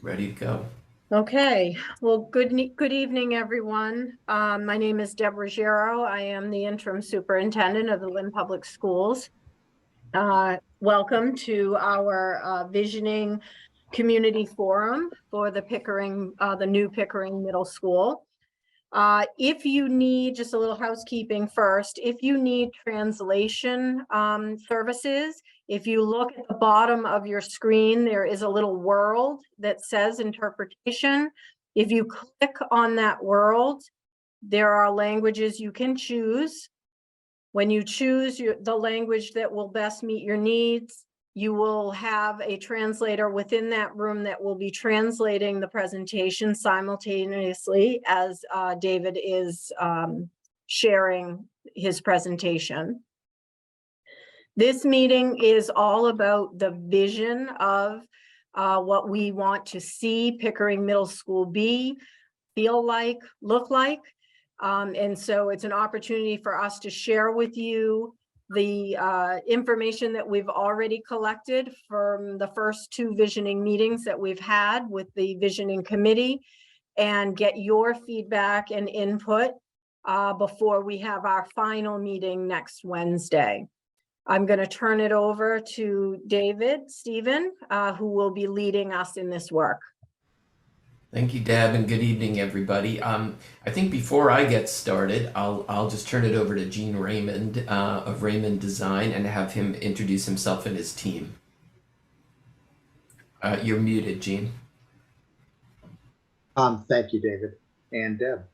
Ready to go. Okay, well, good evening, everyone. My name is Deborah Gero. I am the interim superintendent of the Lynn Public Schools. Welcome to our Visioning Community Forum for the the new Pickering Middle School. If you need, just a little housekeeping first, if you need translation services, if you look at the bottom of your screen, there is a little world that says interpretation. If you click on that world, there are languages you can choose. When you choose the language that will best meet your needs, you will have a translator within that room that will be translating the presentation simultaneously as David is sharing his presentation. This meeting is all about the vision of what we want to see Pickering Middle School be, feel like, look like. And so it's an opportunity for us to share with you the information that we've already collected from the first two visioning meetings that we've had with the visioning committee and get your feedback and input before we have our final meeting next Wednesday. I'm going to turn it over to David Stephen, who will be leading us in this work. Thank you, Deb, and good evening, everybody. I think before I get started, I'll just turn it over to Gene Raymond of Raymond Design and have him introduce himself and his team. You're muted, Gene. Thank you, David and Deb.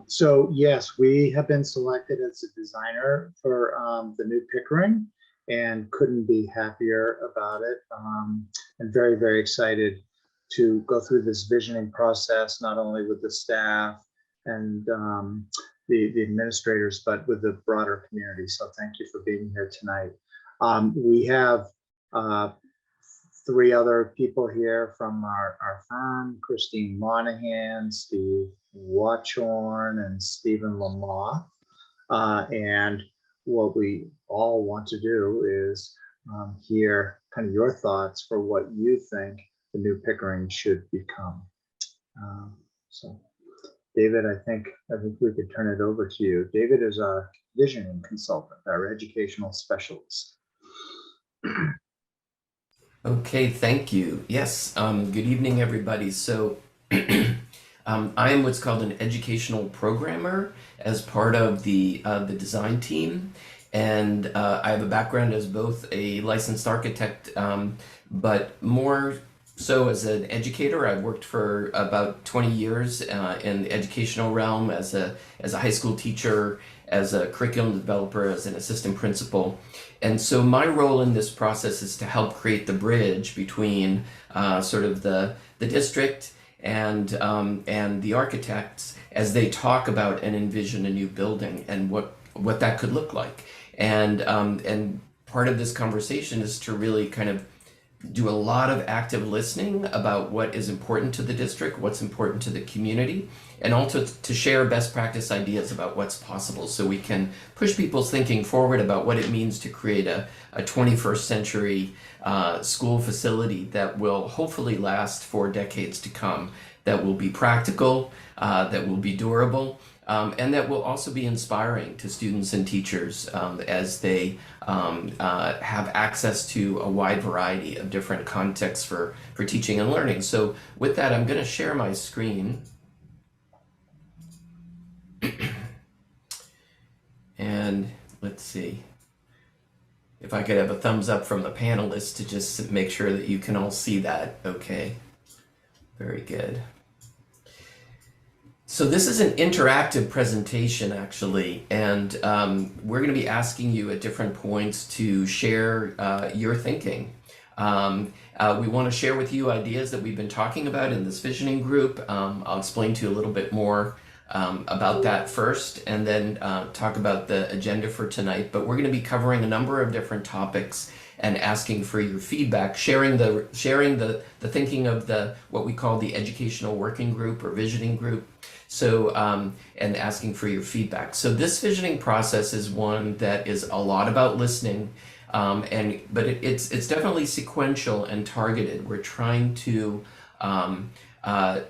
So yes, we have been selected as a designer for the new Pickering and couldn't be happier about it. And very, very excited to go through this visioning process, not only with the staff and the administrators, but with the broader community. So thank you for being here tonight. We have three other people here from our firm: Christine Monahan, Steve Watchorn, and Stephen Lamothe. And what we all want to do is hear kind of your thoughts for what you think the new Pickering should become. So David, I think we could turn it over to you. David is our visioning consultant, our educational specialist. Okay, thank you. Yes, good evening, everybody. So I am what's called an educational programmer as part of the design team. And I have a background as both a licensed architect, but more so as an educator. I've worked for about 20 years in the educational realm as a high school teacher, as a curriculum developer, as an assistant principal. And so my role in this process is to help create the bridge between sort of the district and the architects as they talk about and envision a new building and what that could look like. And part of this conversation is to really kind of do a lot of active listening about what is important to the district, what's important to the community, and also to share best practice ideas about what's possible so we can push people's thinking forward about what it means to create a 21st century school facility that will hopefully last for decades to come, that will be practical, that will be durable, and that will also be inspiring to students and teachers as they have access to a wide variety of different contexts for teaching and learning. So with that, I'm going to share my screen. And let's see if I could have a thumbs up from the panelists to just make sure that you can all see that. Okay, very good. So this is an interactive presentation, actually, and we're going to be asking you at different points to share your thinking. We want to share with you ideas that we've been talking about in this visioning group. I'll explain to you a little bit more about that first, and then talk about the agenda for tonight. But we're going to be covering a number of different topics and asking for your feedback, sharing the thinking of what we call the educational working group or visioning group. So, and asking for your feedback. So this visioning process is one that is a lot about listening, but it's definitely sequential and targeted. We're trying to um, uh,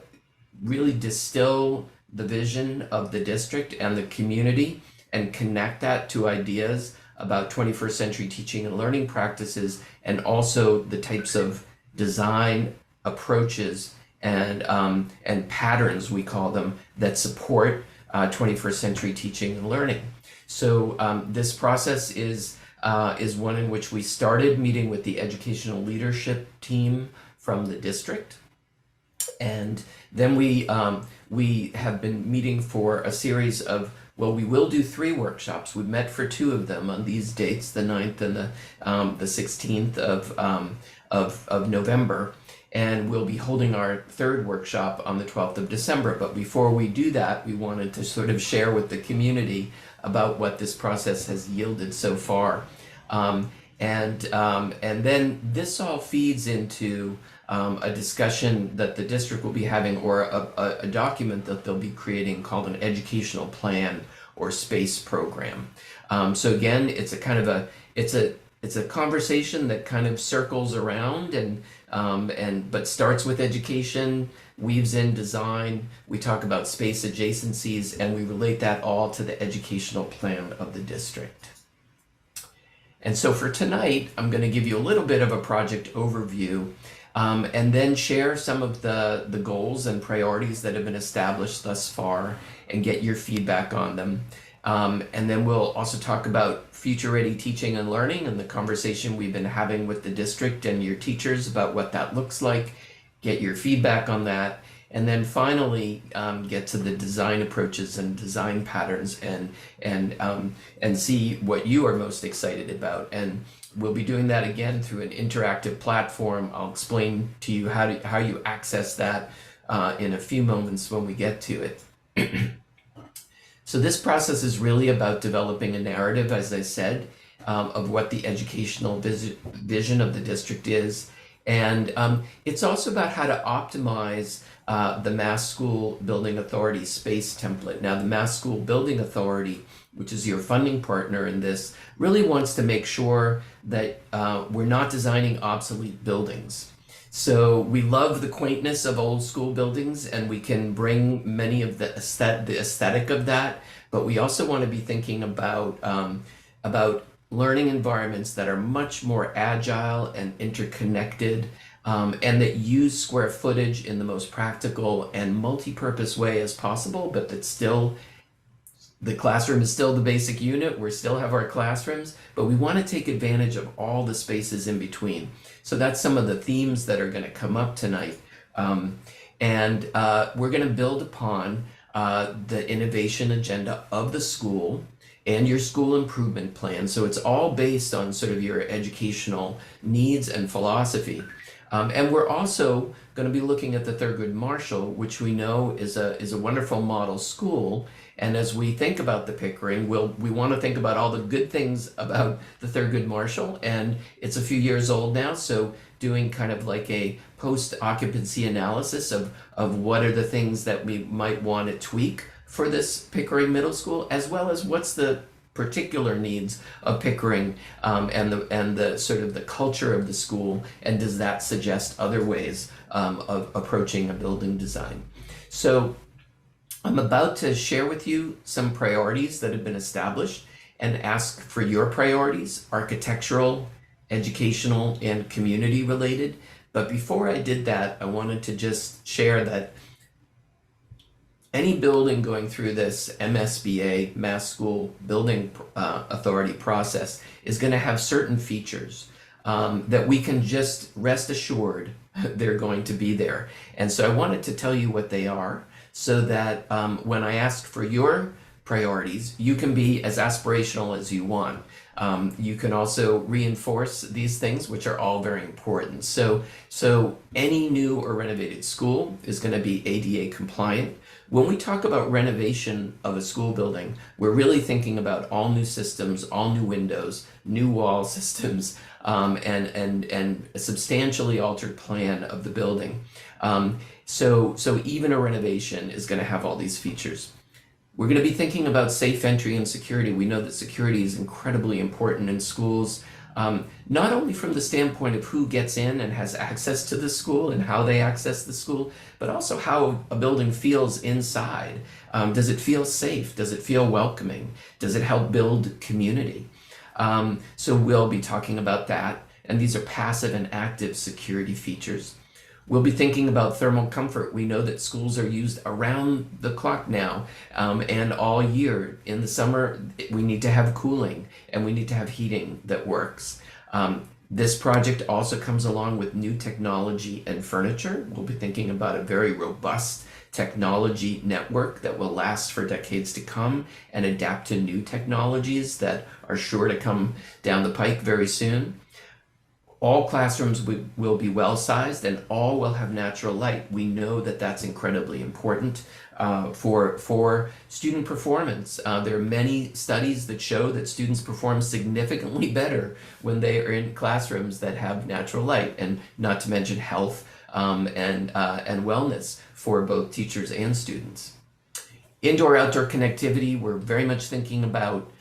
really distill the vision of the district and the community and connect that to ideas about 21st century teaching and learning practices, and also the types of design approaches and patterns, we call them, that support 21st century teaching and learning. So this process is one in which we started meeting with the educational leadership team from the district, and then we have been meeting for a series of, well, we will do 3 workshops. We've met for 2 of them on these dates, the 9th and the 16th of November. And we'll be holding our 3rd workshop on the 12th of December. But before we do that, we wanted to sort of share with the community about what this process has yielded so far. And then this all feeds into a discussion that the district will be having, or a document that they'll be creating called an educational plan or space program. So again, it's a kind of it's a conversation that kind of circles around but starts with education, weaves in design. We talk about space adjacencies, and we relate that all to the educational plan of the district. And so for tonight, I'm going to give you a little bit of a project overview, and then share some of the goals and priorities that have been established thus far and get your feedback on them. And then we'll also talk about future-ready teaching and learning and the conversation we've been having with the district and your teachers about what that looks like, get your feedback on that, and then finally get to the design approaches and design patterns and see what you are most excited about. And we'll be doing that again through an interactive platform. I'll explain to you how you access that in a few moments when we get to it. So this process is really about developing a narrative, as I said, of what the educational vision of the district is. And it's also about how to optimize the Mass School Building Authority space template. Now, the Mass School Building Authority, which is your funding partner in this, really wants to make sure that we're not designing obsolete buildings. So we love the quaintness of old school buildings, and we can bring many of the aesthetic of that, but we also want to be thinking about learning environments that are much more agile and interconnected, and that use square footage in the most practical and multi-purpose way as possible, but that still, the classroom is still the basic unit. We still have our classrooms, but we want to take advantage of all the spaces in between. So that's some of the themes that are going to come up tonight. And we're going to build upon the innovation agenda of the school and your school improvement plan. So it's all based on sort of your educational needs and philosophy. And we're also going to be looking at the Thurgood Marshall, which we know is a wonderful model school. And as we think about the Pickering, we want to think about all the good things about the Thurgood Marshall. And it's a few years old now, so doing kind of like a post-occupancy analysis of what are the things that we might want to tweak for this Pickering Middle School, as well as what's the particular needs of Pickering and the sort of the culture of the school, and does that suggest other ways of approaching a building design. So I'm about to share with you some priorities that have been established and ask for your priorities, architectural, educational, and community related. But before I did that, I wanted to just share that any building going through this MSBA, Mass School Building Authority process, is going to have certain features that we can just rest assured they're going to be there. And so I wanted to tell you what they are, so that when I ask for your priorities, you can be as aspirational as you want. You can also reinforce these things, which are all very important. So any new or renovated school is going to be ADA compliant. When we talk about renovation of a school building, we're really thinking about all new systems, all new windows, new wall systems, and a substantially altered plan of the building. So even a renovation is going to have all these features. We're going to be thinking about safe entry and security. We know that security is incredibly important in schools. Not only from the standpoint of who gets in and has access to the school and how they access the school, but also how a building feels inside. Does it feel safe? Does it feel welcoming? Does it help build community? So we'll be talking about that. And these are passive and active security features. We'll be thinking about thermal comfort. We know that schools are used around the clock now and all year. In the summer, we need to have cooling and we need to have heating that works. This project also comes along with new technology and furniture. We'll be thinking about a very robust technology network that will last for decades to come and adapt to new technologies that are sure to come down the pike very soon. All classrooms will be well-sized and all will have natural light. We know that that's incredibly important for student performance. There are many studies that show that students perform significantly better when they are in classrooms that have natural light, and not to mention health and wellness for both teachers and students. Indoor-outdoor connectivity, we're very much thinking about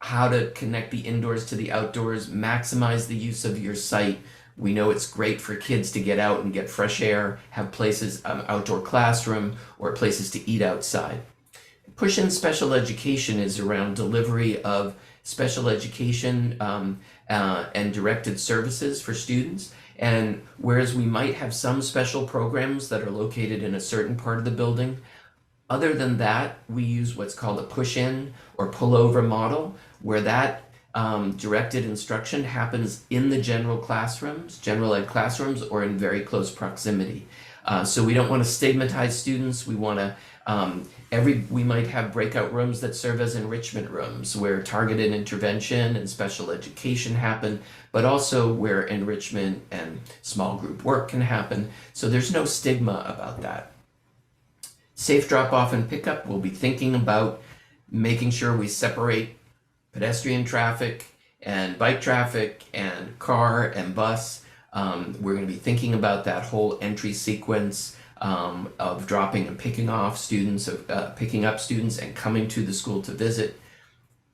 how to connect the indoors to the outdoors, maximize the use of your site. We know it's great for kids to get out and get fresh air, have places, outdoor classroom, or places to eat outside. Push in special education is around delivery of special education and directed services for students. And whereas we might have some special programs that are located in a certain part of the building, other than that, we use what's called a push-in or pull-over model, where that directed instruction happens in the general classrooms, general ed classrooms, or in very close proximity. So we don't want to stigmatize students. We want to, we might have breakout rooms that serve as enrichment rooms where targeted intervention and special education happen, but also where enrichment and small group work can happen. So there's no stigma about that. Safe drop-off and pickup, we'll be thinking about making sure we separate pedestrian traffic and bike traffic and car and bus. We're going to be thinking about that whole entry sequence of dropping and picking off students, of picking up students and coming to the school to visit.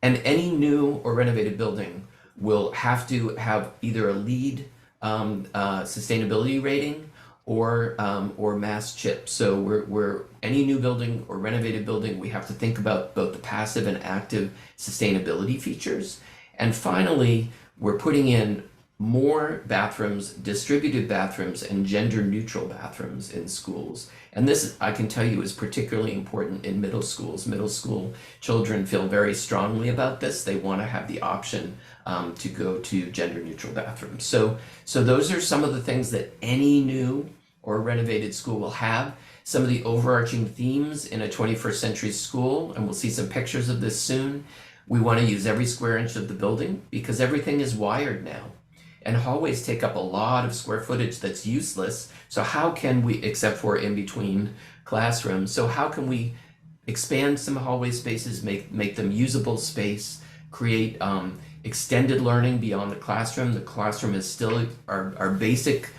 And any new or renovated building will have to have either a LEED sustainability rating or mass chip. So we're any new building or renovated building, we have to think about both the passive and active sustainability features. And finally, we're putting in more bathrooms, distributed bathrooms, and gender neutral bathrooms in schools. And this, I can tell you, is particularly important in middle schools. Middle school children feel very strongly about this. They want to have the option to go to gender neutral bathrooms. So those are some of the things that any new or renovated school will have. Some of the overarching themes in a 21st century school, and we'll see some pictures of this soon. We want to use every square inch of the building because everything is wired now. And hallways take up a lot of square footage that's useless. So how can we, except for in between classrooms, so how can we expand some hallway spaces, make them usable space, create extended learning beyond the classroom? The classroom is still our basic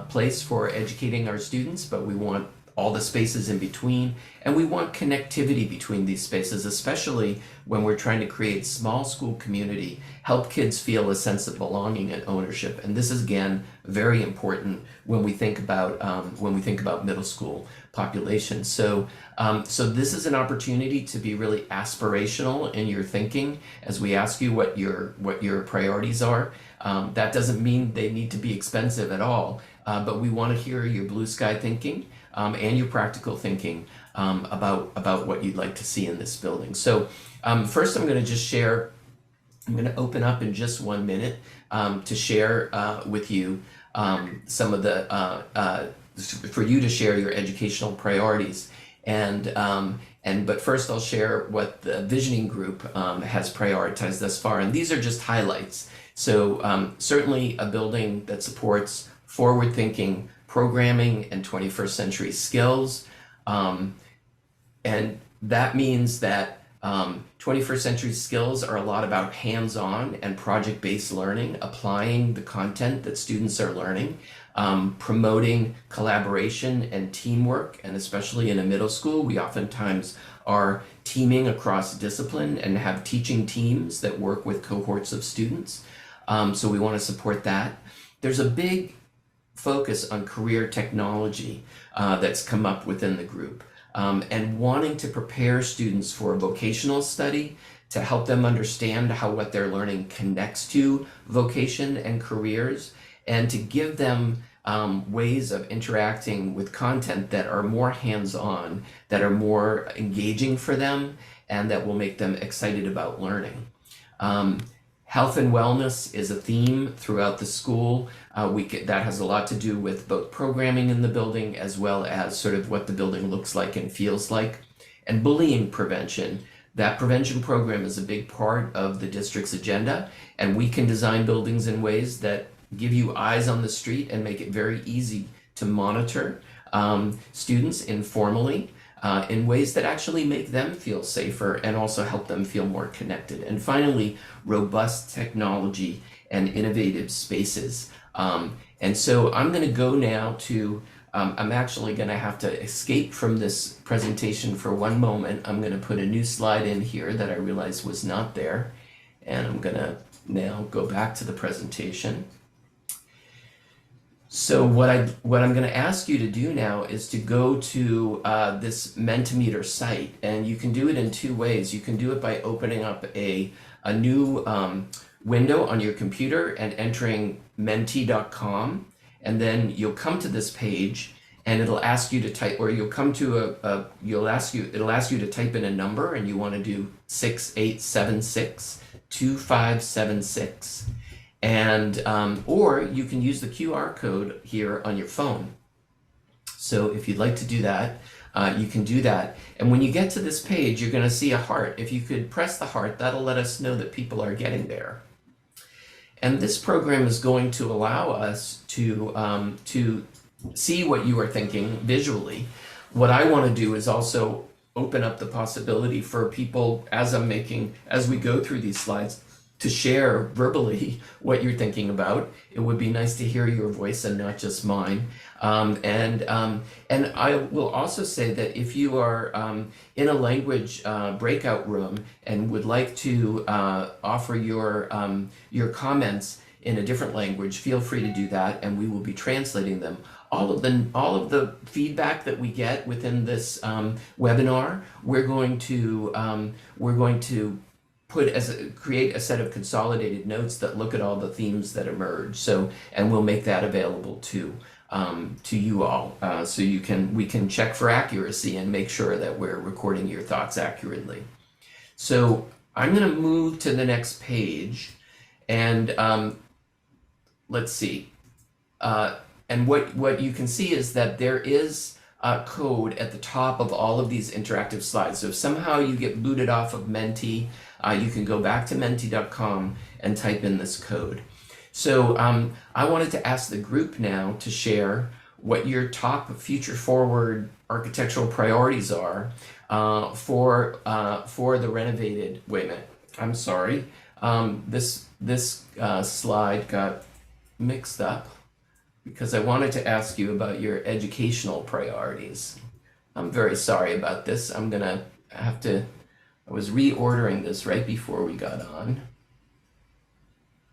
place for educating our students, but we want all the spaces in between, and we want connectivity between these spaces, especially when we're trying to create small school community, help kids feel a sense of belonging and ownership. And this is, again, very important when we think about middle school populations. So this is an opportunity to be really aspirational in your thinking as we ask you what your priorities are. That doesn't mean they need to be expensive at all, but we want to hear your blue sky thinking and your practical thinking about what you'd like to see in this building. So first I'm going to just share, I'm going to open up in just 1 minute to share with you some of the, for you to share your educational priorities. But first I'll share what the visioning group has prioritized thus far. And these are just highlights. So certainly a building that supports forward-thinking programming and 21st century skills. And that means that 21st century skills are a lot about hands-on and project-based learning, applying the content that students are learning, promoting collaboration and teamwork, and especially in a middle school, we oftentimes are teaming across discipline and have teaching teams that work with cohorts of students. So we want to support that. There's a big focus on career technology that's come up within the group, and wanting to prepare students for vocational study to help them understand how what they're learning connects to vocation and careers, and to give them ways of interacting with content that are more hands-on, that are more engaging for them, and that will make them excited about learning. Health and wellness is a theme throughout the school. That has a lot to do with both programming in the building as well as sort of what the building looks like and feels like. And bullying prevention. That prevention program is a big part of the district's agenda, and we can design buildings in ways that give you eyes on the street and make it very easy to monitor students informally. In ways that actually make them feel safer and also help them feel more connected. And finally, robust technology and innovative spaces. And so I'm going to go now to, I'm actually going to have to escape from this presentation for one moment. I'm going to put a new slide in here that I realized was not there. And I'm going to now go back to the presentation. So what I'm going to ask you to do now is to go to this Mentimeter site, and you can do it in two ways. You can do it by opening up a new window on your computer and entering menti.com, and then you'll come to this page, and it'll ask you to type, or you'll come to it'll ask you to type in a number, and you want to do 6876-2576. And or you can use the QR code here on your phone. So if you'd like to do that, you can do that. And when you get to this page, you're going to see a heart. If you could press the heart, that'll let us know that people are getting there. And this program is going to allow us to see what you are thinking visually. What I want to do is also open up the possibility for people, as we go through these slides, to share verbally what you're thinking about. It would be nice to hear your voice and not just mine. And I will also say that if you are in a language breakout room and would like to offer your comments in a different language, feel free to do that, and we will be translating them. All of the feedback that we get within this webinar, we're going to create a set of consolidated notes that look at all the themes that emerge. So, and we'll make that available to you all, so we can check for accuracy and make sure that we're recording your thoughts accurately. So I'm going to move to the next page, and let's see. And what you can see is that there is code at the top of all of these interactive slides. So if somehow you get booted off of Menti, you can go back to menti.com and type in this code. So I wanted to ask the group now to share what your top future forward architectural priorities are for the renovated, wait a minute, I'm sorry. This slide got mixed up because I wanted to ask you about your educational priorities. I'm very sorry about this. I'm gonna have to, I was reordering this right before we got on.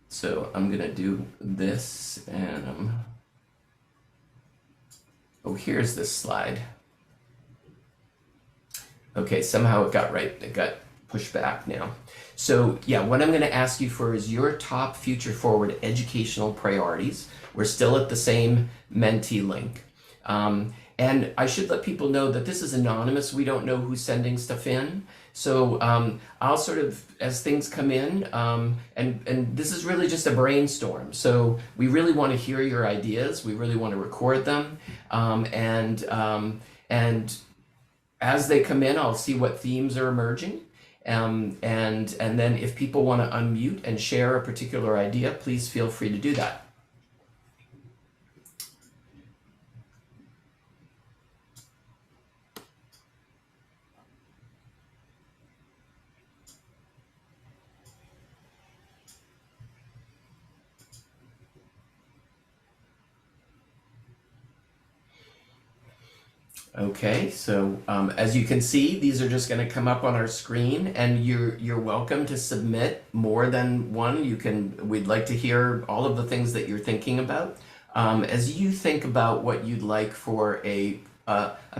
So I'm gonna do this, and oh, here's this slide. Okay, somehow it got pushed back now. So yeah, what I'm gonna ask you for is your top future forward educational priorities. We're still at the same Menti link. And I should let people know that this is anonymous. We don't know who's sending stuff in. So I'll sort of, as things come in, and this is really just a brainstorm. So we really want to hear your ideas. We really want to record them. And as they come in, I'll see what themes are emerging. And then if people want to unmute and share a particular idea, please feel free to do that. Okay, so as you can see, these are just going to come up on our screen, and you're welcome to submit more than one. We'd like to hear all of the things that you're thinking about. As you think about what you'd like for a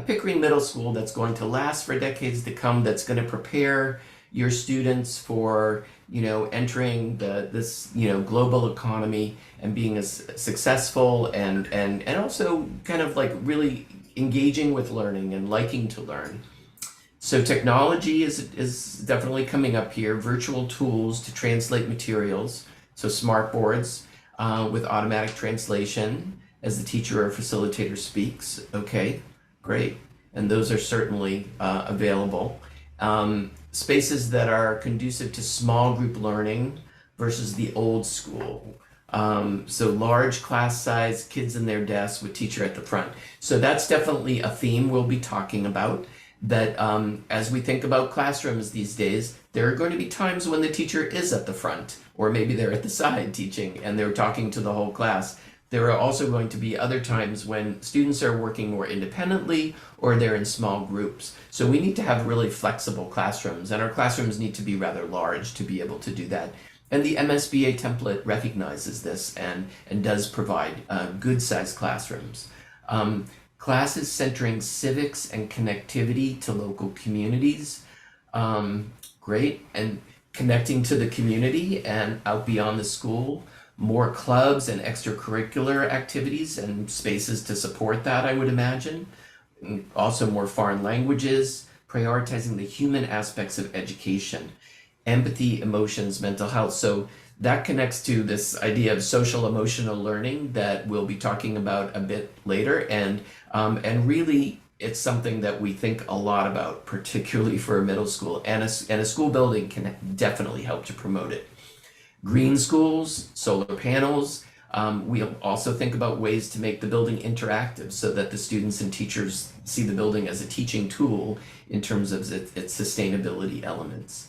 Pickering Middle School that's going to last for decades to come, that's going to prepare your students for entering this global economy and being as successful and also kind of like really engaging with learning and liking to learn. So technology is definitely coming up here. Virtual tools to translate materials. So smart boards with automatic translation as the teacher or facilitator speaks. Okay, great. And those are certainly available. Spaces that are conducive to small group learning versus the old school. So large class size, kids in their desks with teacher at the front. So that's definitely a theme we'll be talking about. That as we think about classrooms these days, there are going to be times when the teacher is at the front, or maybe they're at the side teaching and they're talking to the whole class. There are also going to be other times when students are working more independently or they're in small groups. So we need to have really flexible classrooms, and our classrooms need to be rather large to be able to do that. And the MSBA template recognizes this and does provide good sized classrooms. Classes centering civics and connectivity to local communities. Great. And connecting to the community and out beyond the school. More clubs and extracurricular activities and spaces to support that, I would imagine. And also more foreign languages, prioritizing the human aspects of education, empathy, emotions, mental health. So that connects to this idea of social emotional learning that we'll be talking about a bit later. And really, it's something that we think a lot about, particularly for a middle school, and a school building can definitely help to promote it. Green schools, solar panels. We'll also think about ways to make the building interactive so that the students and teachers see the building as a teaching tool in terms of its sustainability elements.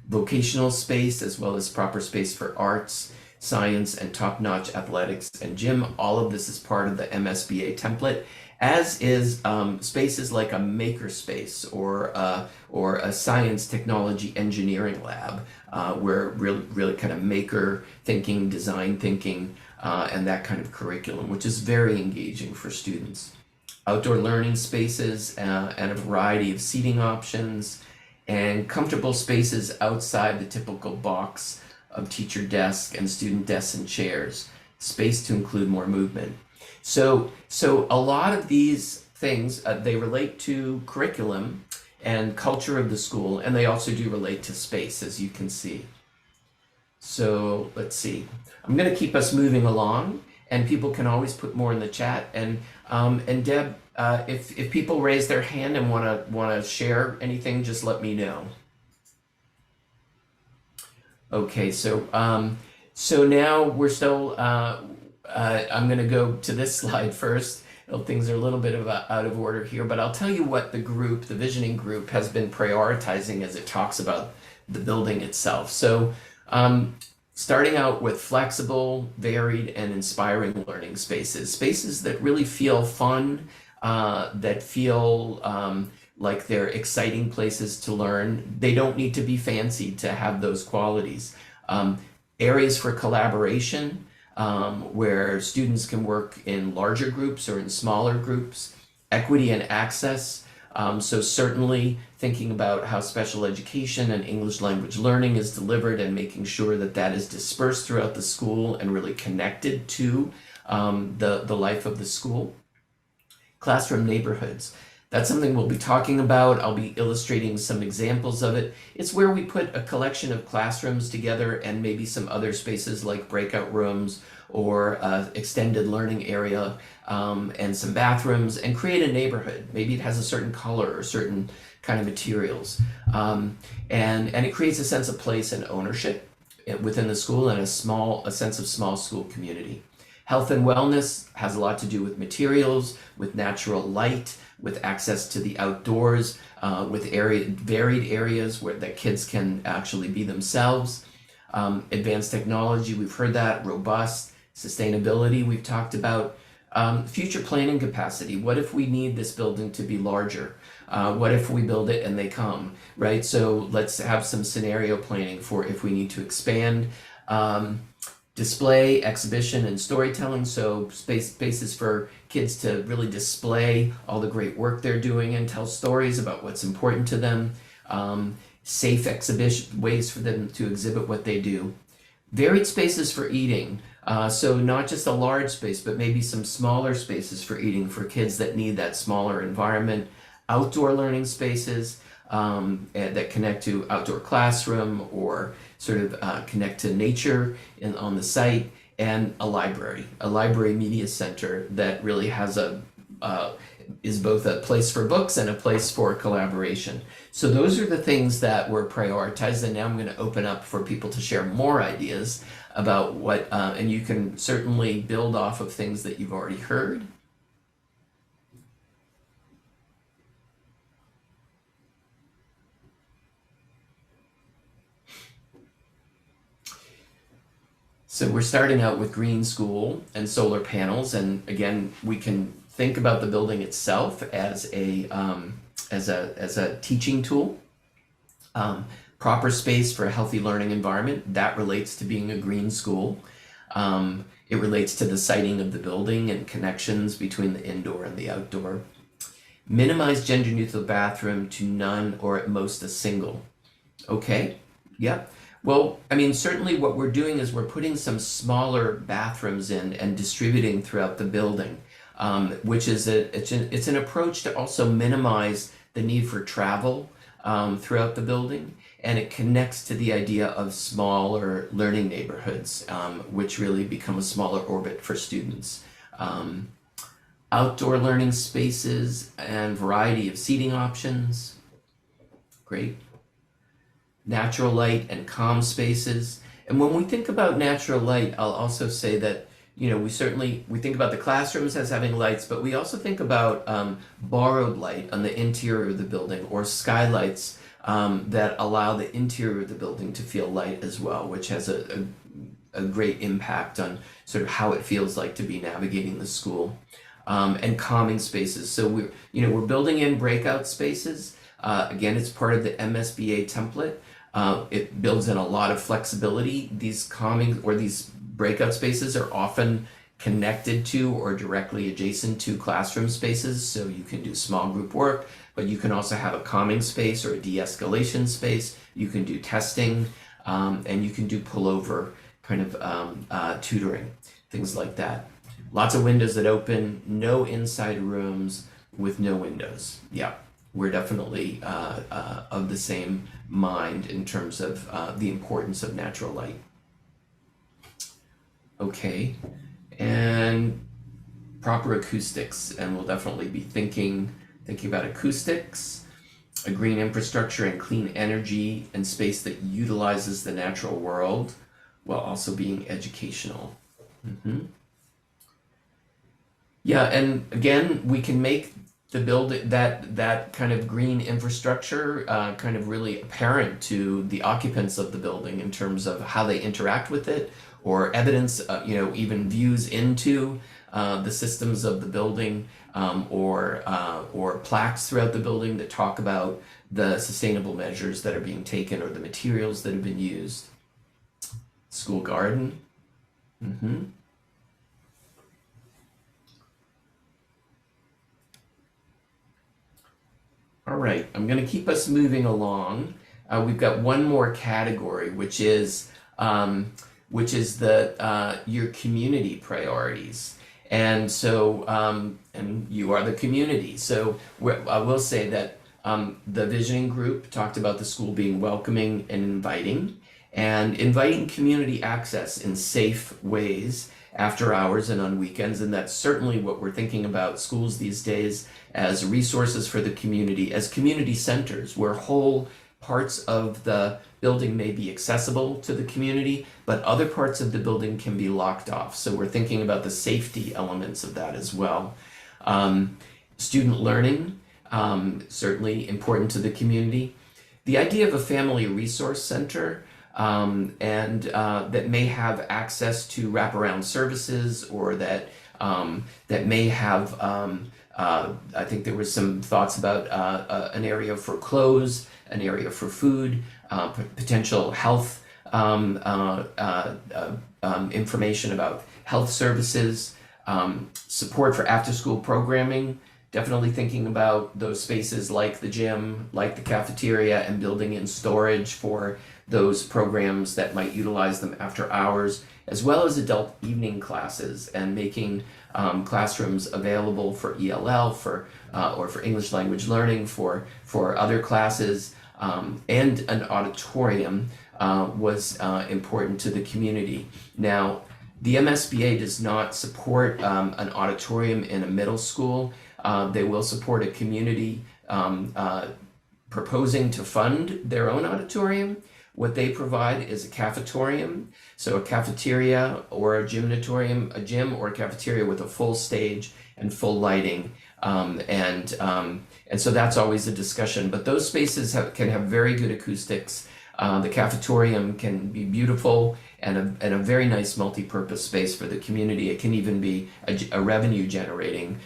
Vocational space, as well as proper space for arts, science, and top-notch athletics and gym. All of this is part of the MSBA template, as is spaces like a maker space or a science, technology, engineering lab, where really kind of maker thinking, design thinking, and that kind of curriculum, which is very engaging for students. Outdoor learning spaces and a variety of seating options, and comfortable spaces outside the typical box of teacher desk and student desks and chairs. Space to include more movement. So a lot of these things, they relate to curriculum and culture of the school, and they also do relate to space, as you can see. So let's see. I'm going to keep us moving along, and people can always put more in the chat. And Deb, if people raise their hand and want to share anything, just let me know. Okay, so now we're still. I'm going to go to this slide first. Things are a little bit out of order here, but I'll tell you what the visioning group, has been prioritizing as it talks about the building itself. So starting out with flexible, varied, and inspiring learning spaces that really feel fun, that feel like they're exciting places to learn. They don't need to be fancy to have those qualities. Areas for collaboration, where students can work in larger groups or in smaller groups. Equity and access. So certainly thinking about how special education and English language learning is delivered and making sure that that is dispersed throughout the school and really connected to the life of the school. Classroom neighborhoods. That's something we'll be talking about. I'll be illustrating some examples of it. It's where we put a collection of classrooms together and maybe some other spaces like breakout rooms or extended learning area and some bathrooms, and create a neighborhood. Maybe it has a certain color or certain kind of materials. And it creates a sense of place and ownership within the school and a sense of small school community. Health and wellness has a lot to do with materials, with natural light, with access to the outdoors, with varied areas where the kids can actually be themselves. Advanced technology, we've heard that. Robust. Sustainability, we've talked about. Future planning capacity. What if we need this building to be larger? What if we build it and they come, right? So let's have some scenario planning for if we need to expand. Display, exhibition, and storytelling. So spaces for kids to really display all the great work they're doing and tell stories about what's important to them. Safe exhibition, ways for them to exhibit what they do. Varied spaces for eating. So not just a large space, but maybe some smaller spaces for eating for kids that need that smaller environment. Outdoor learning spaces that connect to outdoor classroom or sort of connect to nature on the site, and a library media center that really has is both a place for books and a place for collaboration. So those are the things that were prioritized, and now I'm going to open up for people to share more ideas about what, and you can certainly build off of things that you've already heard. So we're starting out with green school and solar panels, and again, we can think about the building itself as a teaching tool. Proper space for a healthy learning environment, that relates to being a green school. It relates to the siting of the building and connections between the indoor and the outdoor. Minimize gender neutral bathroom to none or at most a single. Okay, yep. Well, I mean, certainly what we're doing is we're putting some smaller bathrooms in and distributing throughout the building, which is it's an approach to also minimize the need for travel throughout the building, and it connects to the idea of smaller learning neighborhoods, which really become a smaller orbit for students. Outdoor learning spaces and variety of seating options. Great. Natural light and calm spaces. And when we think about natural light, I'll also say that, you know, we think about the classrooms as having lights, but we also think about borrowed light on the interior of the building, or skylights that allow the interior of the building to feel light as well, which has a great impact on sort of how it feels like to be navigating the school. And calming spaces. So we're building in breakout spaces. Again, it's part of the MSBA template. It builds in a lot of flexibility. These calming or these breakout spaces are often connected to or directly adjacent to classroom spaces, so you can do small group work, but you can also have a calming space or a de-escalation space. You can do testing, and you can do pullover kind of tutoring, things like that. Lots of windows that open, no inside rooms with no windows. Yeah, we're definitely of the same mind in terms of the importance of natural light. Okay, and proper acoustics, and we'll definitely be thinking about acoustics, a green infrastructure and clean energy and space that utilizes the natural world while also being educational. Yeah, and again, we can make the building that kind of green infrastructure kind of really apparent to the occupants of the building in terms of how they interact with it, or evidence, even views into the systems of the building, or plaques throughout the building that talk about the sustainable measures that are being taken or the materials that have been used. School garden. All right, I'm going to keep us moving along. We've got one more category, which is your community priorities. And so, and you are the community. So I will say that the visioning group talked about the school being welcoming and inviting community access in safe ways after hours and on weekends. And that's certainly what we're thinking about schools these days, as resources for the community, as community centers where whole parts of the building may be accessible to the community, but other parts of the building can be locked off. So we're thinking about the safety elements of that as well. Student learning, certainly important to the community. The idea of a family resource center, and that may have access to wraparound services, or that that may have, I think there was some thoughts about an area for clothes, an area for food, potential health information about health services, support for after-school programming, definitely thinking about those spaces like the gym, like the cafeteria, and building in storage for those programs that might utilize them after hours, as well as adult evening classes, and making classrooms available for ELL, or for English language learning, for other classes, and an auditorium was important to the community. Now, the MSBA does not support an auditorium in a middle school. They will support a community proposing to fund their own auditorium. What they provide is a cafetorium, so a cafeteria or a gymnatorium, a gym or a cafeteria with a full stage and full lighting, and so that's always a discussion. But those spaces can have very good acoustics. The cafetorium can be beautiful and a very nice multi-purpose space for the community. It can even be a revenue generating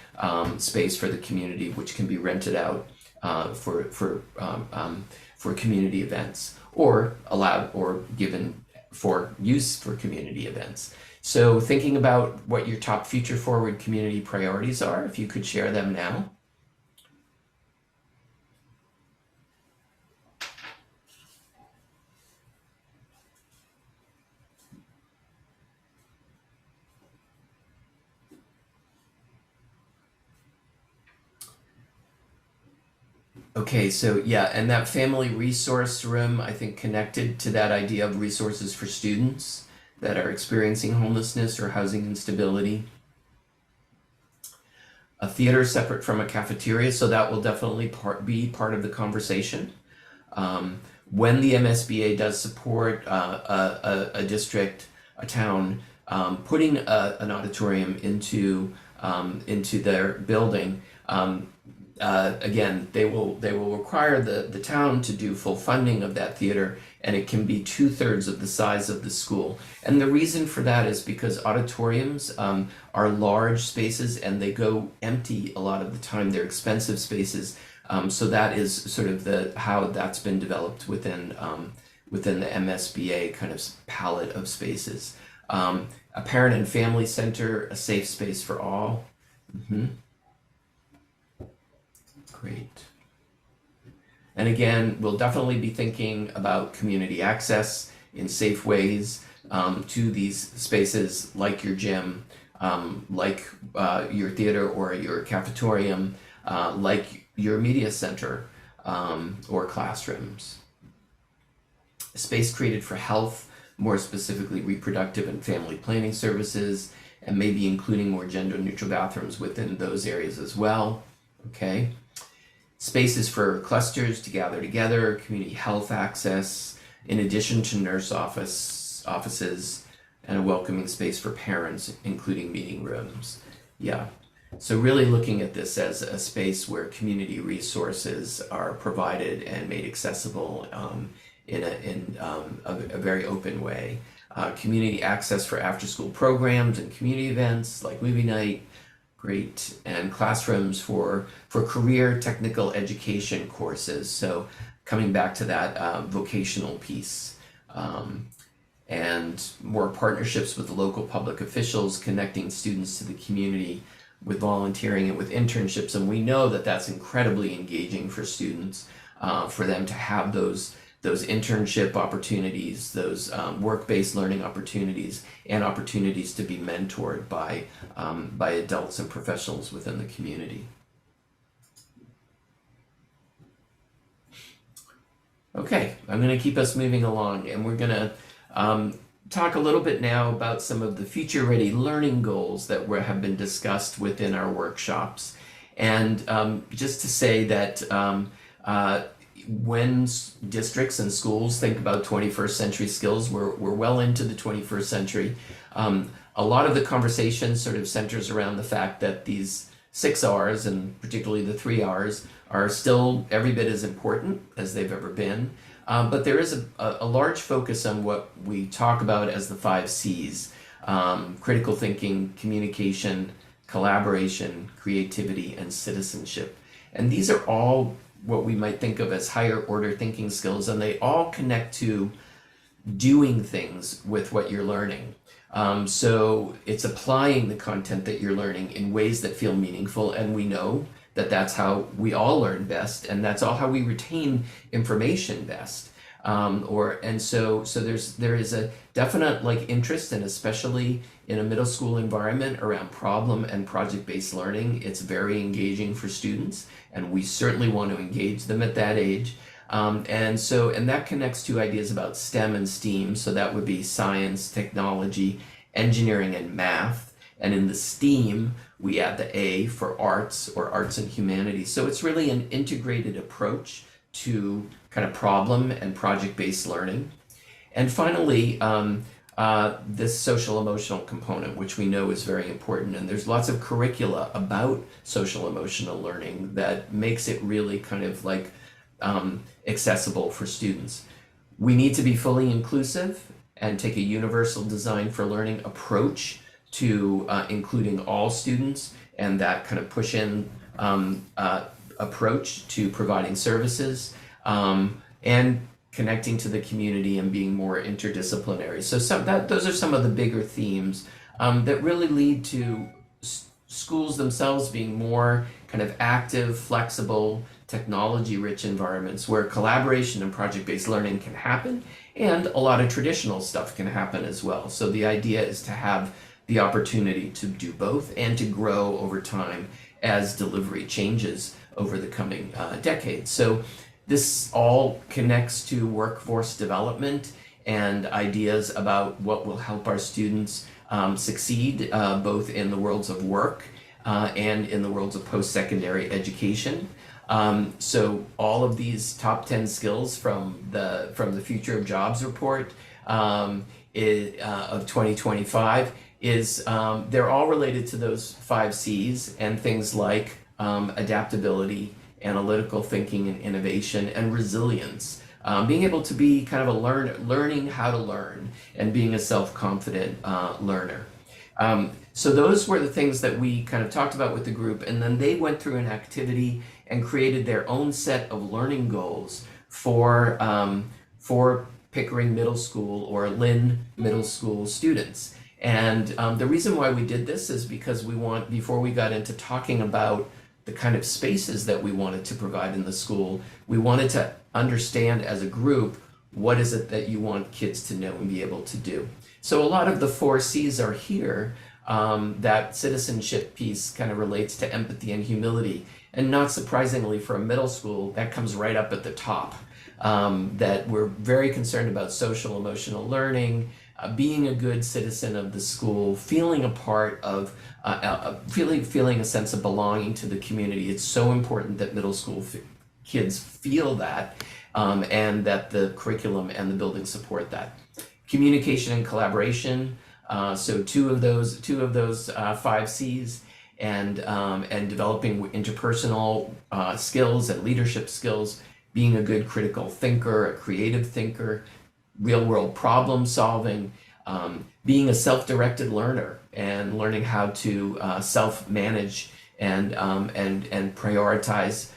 space for the community, which can be rented out for community events, or allowed or given for use for community events. So thinking about what your top future forward community priorities are, if you could share them now. Okay, so yeah, and that family resource room, I think, connected to that idea of resources for students that are experiencing homelessness or housing instability. A theater separate from a cafeteria, so that will definitely be part of the conversation. When the MSBA does support a district, a town, putting an auditorium into their building, again, they will require the town to do full funding of that theater, and it can be 2/3 of the size of the school. And the reason for that is because auditoriums are large spaces and they go empty a lot of the time. They're expensive spaces, so that is sort of how that's been developed within the MSBA kind of palette of spaces. A parent and family center, a safe space for all. Great. And again, we'll definitely be thinking about community access in safe ways to these spaces, like your gym, like your theater or your cafetorium, like your media center or classrooms. A space created for health, more specifically reproductive and family planning services, and maybe including more gender-neutral bathrooms within those areas as well. Okay. Spaces for clusters to gather together, community health access, in addition to nurse offices, and a welcoming space for parents, including meeting rooms. Yeah, so really looking at this as a space where community resources are provided and made accessible in a very open way. Community access for after-school programs and community events like movie night. Great. And classrooms for career technical education courses. So coming back to that vocational piece. And more partnerships with local public officials, connecting students to the community with volunteering and with internships. And we know that that's incredibly engaging for students, for them to have those internship opportunities, those work-based learning opportunities, and opportunities to be mentored by adults and professionals within the community. Okay, I'm going to keep us moving along, and we're going to talk a little bit now about some of the future-ready learning goals that have been discussed within our workshops. And just to say that when districts and schools think about 21st century skills, we're well into the 21st century. A lot of the conversation sort of centers around the fact that these 6 R's, and particularly the 3 R's, are still every bit as important as they've ever been. But there is a large focus on what we talk about as the 5 C's: critical thinking, communication, collaboration, creativity, and citizenship. And these are all what we might think of as higher order thinking skills, and they all connect to doing things with what you're learning. So it's applying the content that you're learning in ways that feel meaningful, and we know that that's how we all learn best, and that's all how we retain information best. There is a definite like interest, and especially in a middle school environment, around problem and project-based learning. It's very engaging for students, and we certainly want to engage them at that age. And that connects to ideas about STEM and STEAM. So that would be science, technology, engineering, and math. And in the STEAM, we add the A for arts, or arts and humanities. So it's really an integrated approach to kind of problem and project-based learning. And finally, this social emotional component, which we know is very important. And there's lots of curricula about social emotional learning that makes it really kind of like accessible for students. We need to be fully inclusive and take a universal design for learning approach to including all students, and that kind of push-in approach to providing services, and connecting to the community and being more interdisciplinary. So those are some of the bigger themes that really lead to schools themselves being more kind of active, flexible, technology-rich environments where collaboration and project-based learning can happen, and a lot of traditional stuff can happen as well. So the idea is to have the opportunity to do both and to grow over time as delivery changes over the coming decades. So this all connects to workforce development and ideas about what will help our students succeed both in the worlds of work and in the worlds of post-secondary education. So all of these top 10 skills from the Future of Jobs report of 2025 is they're all related to those 5 C's and things like adaptability, analytical thinking and innovation, and resilience. Being able to be kind of a learning how to learn, and being a self-confident learner. So those were the things that we kind of talked about with the group, and then they went through an activity and created their own set of learning goals for Pickering Middle School, or Lynn Middle School students. And the reason why we did this is because before we got into talking about the kind of spaces that we wanted to provide in the school, we wanted to understand as a group, what is it that you want kids to know and be able to do? So a lot of the 4 C's are here. That citizenship piece kind of relates to empathy and humility. And not surprisingly for a middle school, that comes right up at the top. That we're very concerned about social emotional learning, being a good citizen of the school, feeling a part of, feeling a sense of belonging to the community. It's so important that middle school kids feel that, and that the curriculum and the building support that. Communication and collaboration, so two of those 5 C's, and developing interpersonal skills and leadership skills, being a good critical thinker, a creative thinker, real world problem solving, being a self-directed learner, and learning how to self-manage and prioritize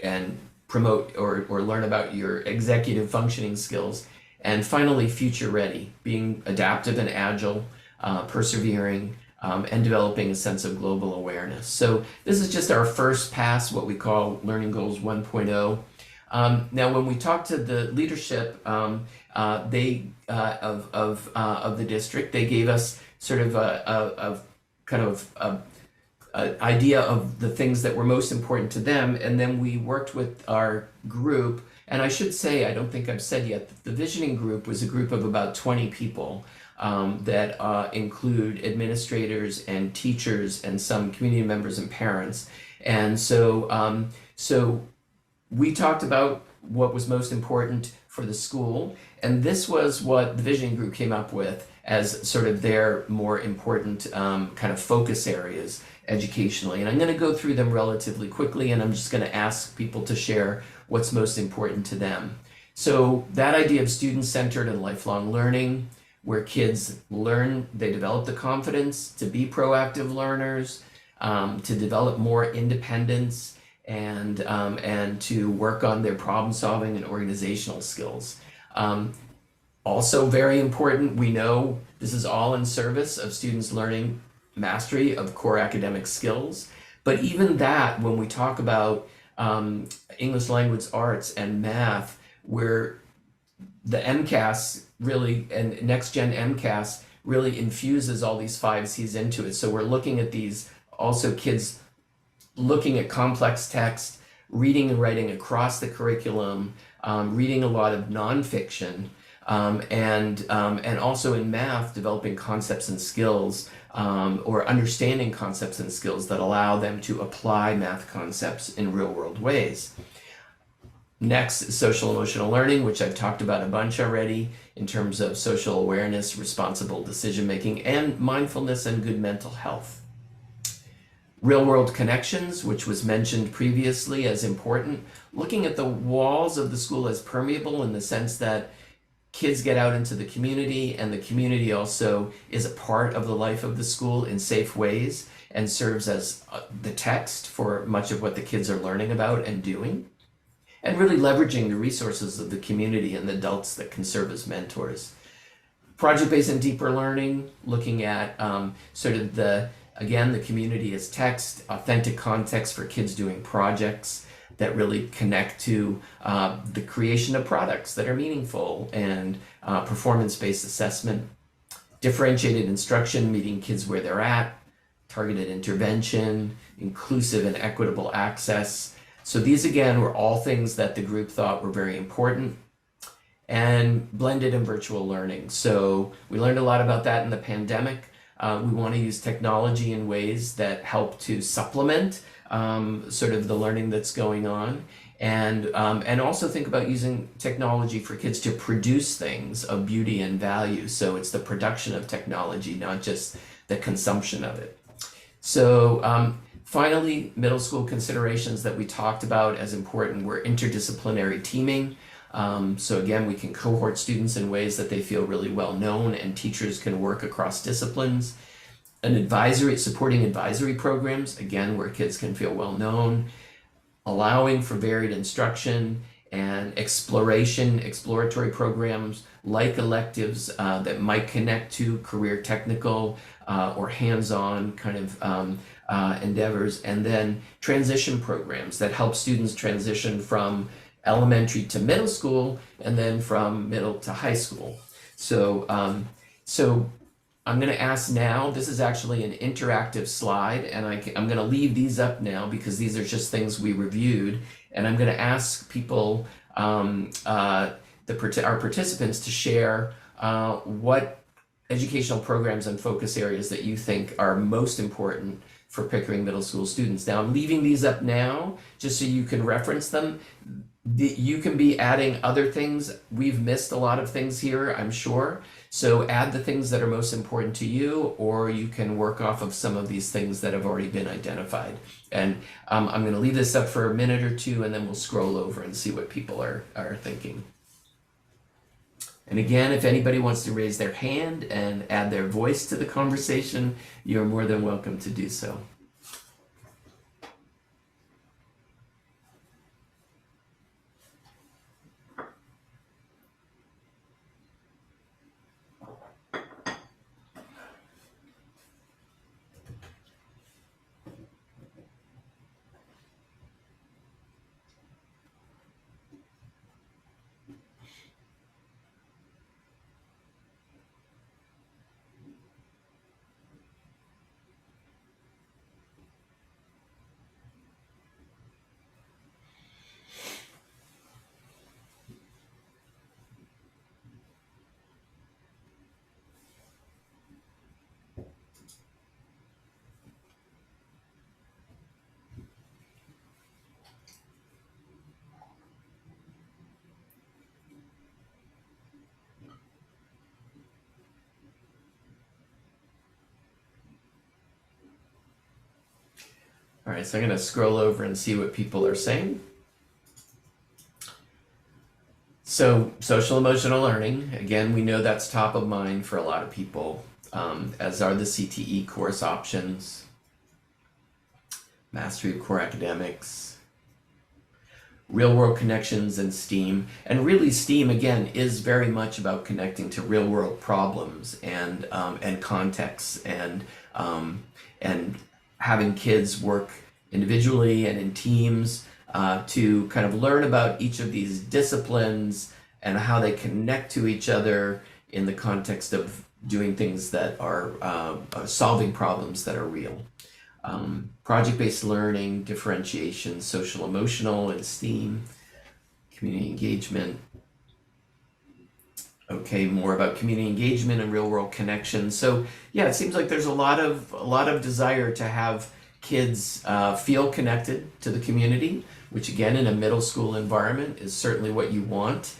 and promote or learn about your executive functioning skills. And finally, future ready, being adaptive and agile, persevering, and developing a sense of global awareness. So this is just our first pass, what we call Learning Goals 1.0. Now, when we talked to the leadership of the district, they gave us sort of a idea of the things that were most important to them, and then we worked with our group. And I should say, I don't think I've said yet, that the visioning group was a group of about 20 people that include administrators and teachers and some community members and parents. And so we talked about what was most important for the school, and this was what the visioning group came up with as sort of their more important kind of focus areas educationally. And I'm going to go through them relatively quickly, and I'm just going to ask people to share what's most important to them. So that idea of student-centered and lifelong learning, where kids learn, they develop the confidence to be proactive learners, to develop more independence, and to work on their problem solving and organizational skills. Also very important, we know this is all in service of students learning mastery of core academic skills. But even that, when we talk about English language arts and math, where the MCAS really, and next gen MCAS really infuses all these 5Cs into it. So we're looking at these also kids looking at complex text, reading and writing across the curriculum, reading a lot of nonfiction, and also in math, developing concepts and skills, or understanding concepts and skills that allow them to apply math concepts in real world ways. Next is social emotional learning, which I've talked about a bunch already in terms of social awareness, responsible decision making, and mindfulness and good mental health. Real world connections, which was mentioned previously as important, looking at the walls of the school as permeable in the sense that kids get out into the community, and the community also is a part of the life of the school in safe ways and serves as the text for much of what the kids are learning about and doing. And really leveraging the resources of the community and the adults that can serve as mentors. Project-based and deeper learning, looking at sort of the community as text, authentic context for kids doing projects that really connect to the creation of products that are meaningful, and performance-based assessment, differentiated instruction, meeting kids where they're at, targeted intervention, inclusive and equitable access. So these again were all things that the group thought were very important. And blended and virtual learning. So we learned a lot about that in the pandemic. We want to use technology in ways that help to supplement sort of the learning that's going on, and also think about using technology for kids to produce things of beauty and value. So it's the production of technology, not just the consumption of it. So finally, middle school considerations that we talked about as important were interdisciplinary teaming. So again, we can cohort students in ways that they feel really well known, and teachers can work across disciplines. Supporting advisory programs, again, where kids can feel well known, allowing for varied instruction and exploratory programs like electives that might connect to career technical or hands-on kind of endeavors, and then transition programs that help students transition from elementary to middle school, and then from middle to high school. So I'm going to ask now, this is actually an interactive slide, and I'm going to leave these up now because these are just things we reviewed, and I'm going to ask people, our participants, to share what educational programs and focus areas that you think are most important for Pickering Middle School students. Now I'm leaving these up now just so you can reference them. You can be adding other things. We've missed a lot of things here, I'm sure. So add the things that are most important to you, or you can work off of some of these things that have already been identified. And I'm going to leave this up for a minute or two, and then we'll scroll over and see what people are thinking. And again, if anybody wants to raise their hand and add their voice to the conversation, you're more than welcome to do so. All right, so I'm going to scroll over and see what people are saying. So social emotional learning, again, we know that's top of mind for a lot of people, as are the CTE course options, mastery of core academics, real world connections, and STEAM. And really STEAM, again, is very much about connecting to real world problems and contexts, and having kids work individually and in teams to kind of learn about each of these disciplines and how they connect to each other in the context of doing things that are solving problems that are real. Project-based learning, differentiation, social emotional, and STEAM, community engagement. Okay, more about community engagement and real world connections. So yeah, it seems like there's a lot of desire to have kids feel connected to the community, which again in a middle school environment is certainly what you want.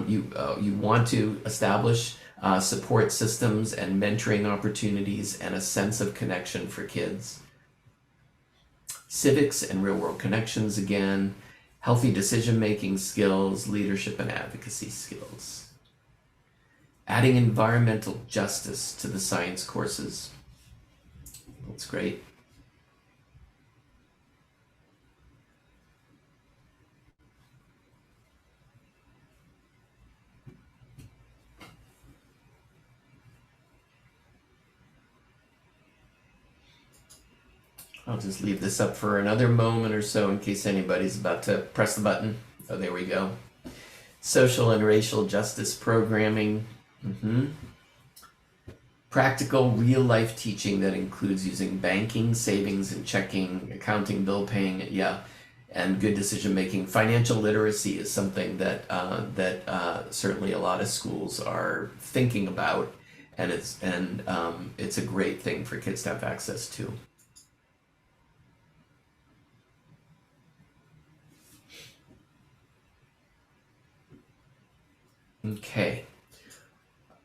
You want to establish support systems and mentoring opportunities and a sense of connection for kids. Civics and real world connections again, healthy decision-making skills, leadership and advocacy skills. Adding environmental justice to the science courses. That's great. I'll just leave this up for another moment or so in case anybody's about to press the button. Oh, there we go. Social and racial justice programming. Practical real-life teaching that includes using banking, savings, and checking, accounting, bill paying, and good decision-making. Financial literacy is something that certainly a lot of schools are thinking about, and it's a great thing for kids to have access to. Okay,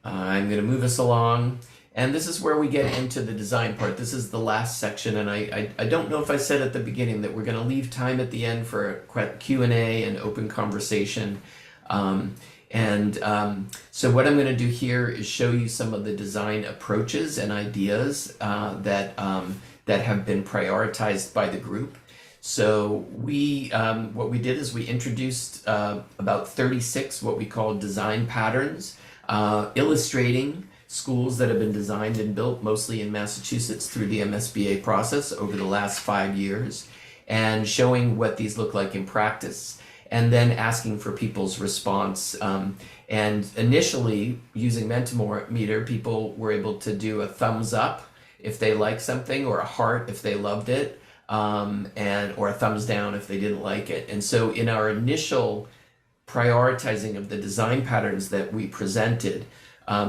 I'm going to move us along, and this is where we get into the design part. This is the last section, and I don't know if I said at the beginning that we're going to leave time at the end for Q&A and open conversation. So what I'm going to do here is show you some of the design approaches and ideas that have been prioritized by the group. So what we did is we introduced about 36 what we call design patterns, illustrating schools that have been designed and built mostly in Massachusetts through the MSBA process over the last 5 years, and showing what these look like in practice, and then asking for people's response. And initially, using Mentimeter, people were able to do a thumbs up if they liked something, or a heart if they loved it, or a thumbs down if they didn't like it. And so in our initial prioritizing of the design patterns that we presented,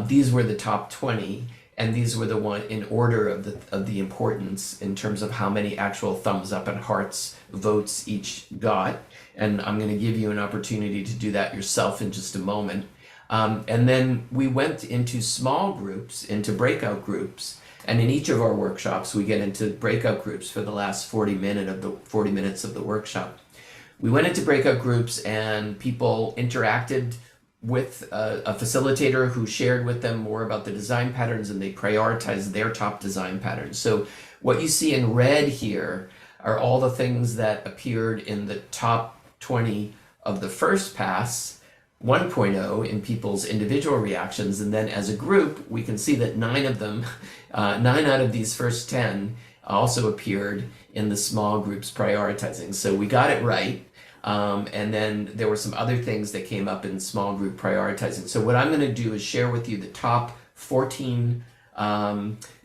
these were the top 20, and these were the one in order of the importance in terms of how many actual thumbs up and hearts votes each got. And I'm going to give you an opportunity to do that yourself in just a moment. And then we went into small groups, into breakout groups. And in each of our workshops, we get into breakout groups for the last 40 minutes of the workshop. We went into breakout groups and people interacted with a facilitator who shared with them more about the design patterns, and they prioritized their top design patterns. So what you see in red here are all the things that appeared in the top 20 of the first pass, 1.0 in people's individual reactions, and then as a group we can see that 9 out of these first 10 also appeared in the small groups prioritizing. So we got it right, and then there were some other things that came up in small group prioritizing. So what I'm going to do is share with you the top 14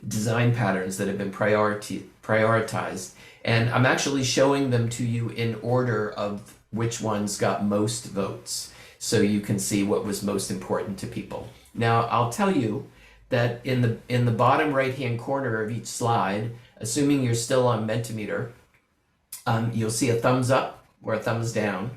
design patterns that have been prioritized, and I'm actually showing them to you in order of which ones got most votes, so you can see what was most important to people. Now, I'll tell you that in the bottom right-hand corner of each slide, assuming you're still on Mentimeter, you'll see a thumbs up or a thumbs down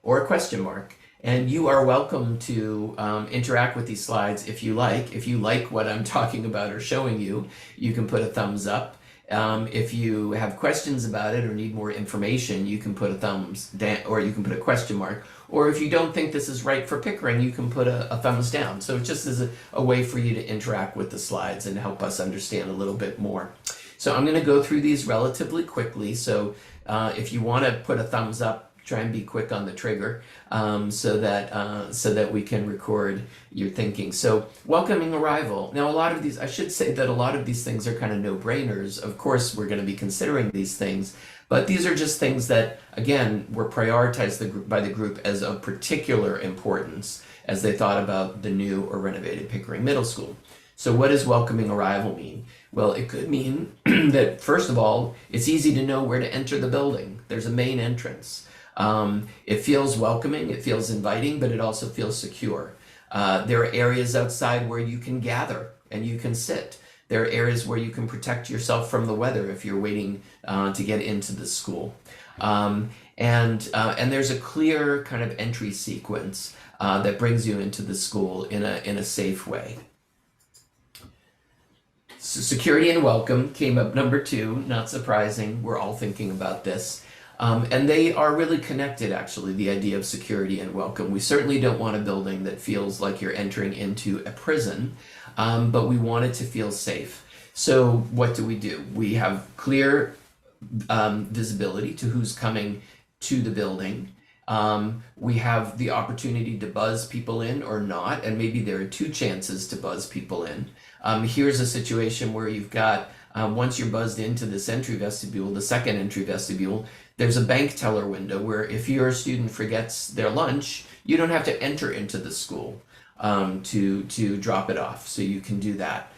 or a question mark. And you are welcome to interact with these slides if you like. If you like what I'm talking about or showing you, you can put a thumbs up. If you have questions about it or need more information, you can put a thumbs down, or you can put a question mark. Or if you don't think this is right for Pickering, you can put a thumbs down. So it just is a way for you to interact with the slides and help us understand a little bit more. So I'm going to go through these relatively quickly. So if you want to put a thumbs up, try and be quick on the trigger, so that we can record your thinking. So welcoming arrival. Now, a lot of these, I should say that a lot of these things are kind of no-brainers. Of course, we're going to be considering these things, but these are just things that, again, were prioritized by the group as of particular importance as they thought about the new or renovated Pickering Middle School. So what does welcoming arrival mean? Well, it could mean that, first of all, it's easy to know where to enter the building. There's a main entrance. It feels welcoming, it feels inviting, but it also feels secure. There are areas outside where you can gather and you can sit. There are areas where you can protect yourself from the weather if you're waiting to get into the school. And there's a clear kind of entry sequence that brings you into the school in a safe way. So security and welcome came up number 2, not surprising. We're all thinking about this. And they are really connected, actually, the idea of security and welcome. We certainly don't want a building that feels like you're entering into a prison, but we want it to feel safe. So what do? We have clear visibility to who's coming to the building. We have the opportunity to buzz people in or not, and maybe there are 2 chances to buzz people in. Here's a situation where you've got, once you're buzzed into this entry vestibule, the second entry vestibule, there's a bank teller window where if your student forgets their lunch, you don't have to enter into the school to drop it off, so you can do that.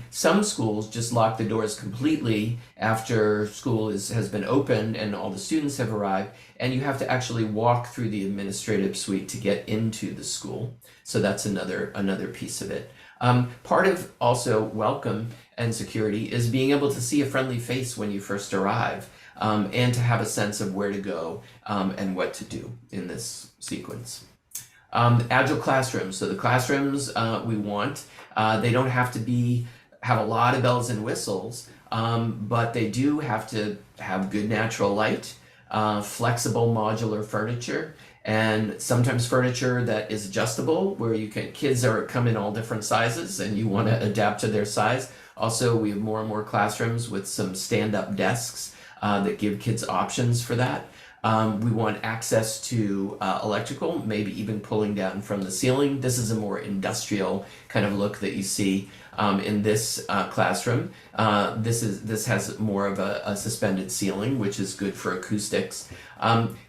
Some schools just lock the doors completely after school has been opened and all the students have arrived, and you have to actually walk through the administrative suite to get into the school. So that's another piece of it. Part of also welcome and security is being able to see a friendly face when you first arrive, and to have a sense of where to go and what to do in this sequence. Agile classrooms. So the classrooms we want, they don't have to have a lot of bells and whistles, but they do have to have good natural light, flexible modular furniture, and sometimes furniture that is adjustable, where kids come in all different sizes and you want to adapt to their size. Also, we have more and more classrooms with some stand-up desks that give kids options for that. We want access to electrical, maybe even pulling down from the ceiling. This is a more industrial kind of look that you see in this classroom. This has more of a suspended ceiling, which is good for acoustics.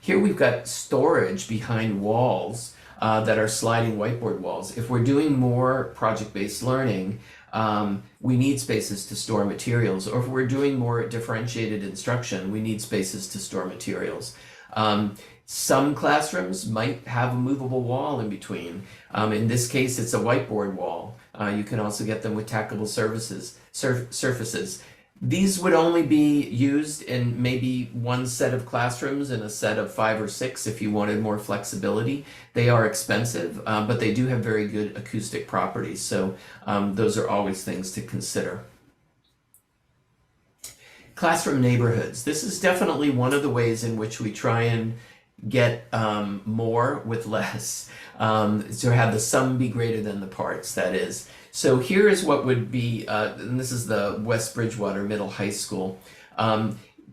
Here we've got storage behind walls that are sliding whiteboard walls. If we're doing more project-based learning, we need spaces to store materials, or if we're doing more differentiated instruction, we need spaces to store materials. Some classrooms might have a movable wall in between. In this case, it's a whiteboard wall. You can also get them with tackable surfaces. These would only be used in maybe one set of classrooms in a set of 5 or 6 if you wanted more flexibility. They are expensive, but they do have very good acoustic properties, so those are always things to consider. Classroom neighborhoods. This is definitely one of the ways in which we try and get more with less, to have the sum be greater than the parts, that is. So here is what would be, and this is the West Bridgewater Middle High School.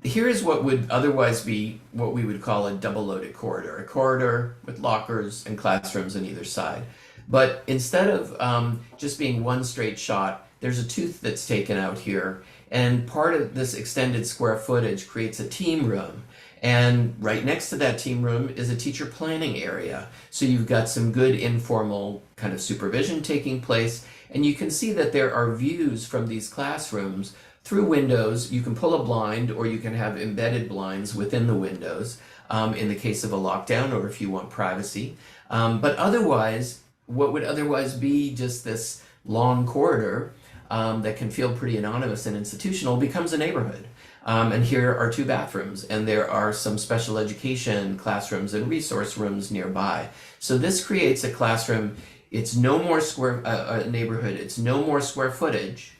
Here is what would otherwise be what we would call a double-loaded corridor, a corridor with lockers and classrooms on either side. But instead of just being one straight shot, there's a tooth that's taken out here, and part of this extended square footage creates a team room. And right next to that team room is a teacher planning area. So you've got some good informal kind of supervision taking place, and you can see that there are views from these classrooms through windows. You can pull a blind, or you can have embedded blinds within the windows in the case of a lockdown, or if you want privacy. But otherwise, what would otherwise be just this long corridor that can feel pretty anonymous and institutional becomes a neighborhood. And here are 2 bathrooms, and there are some special education classrooms and resource rooms nearby. So this creates a classroom. It's no more a neighborhood. It's no more square footage.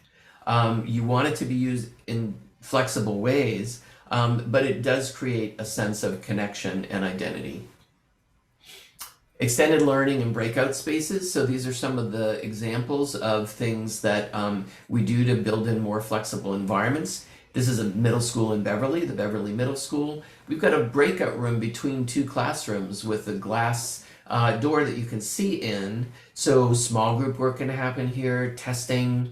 You want it to be used in flexible ways, but it does create a sense of connection and identity. Extended learning and breakout spaces. So these are some of the examples of things that we do to build in more flexible environments. This is a middle school in Beverly, the Beverly Middle School. We've got a breakout room between two classrooms with a glass door that you can see in. So small group work can happen here, testing.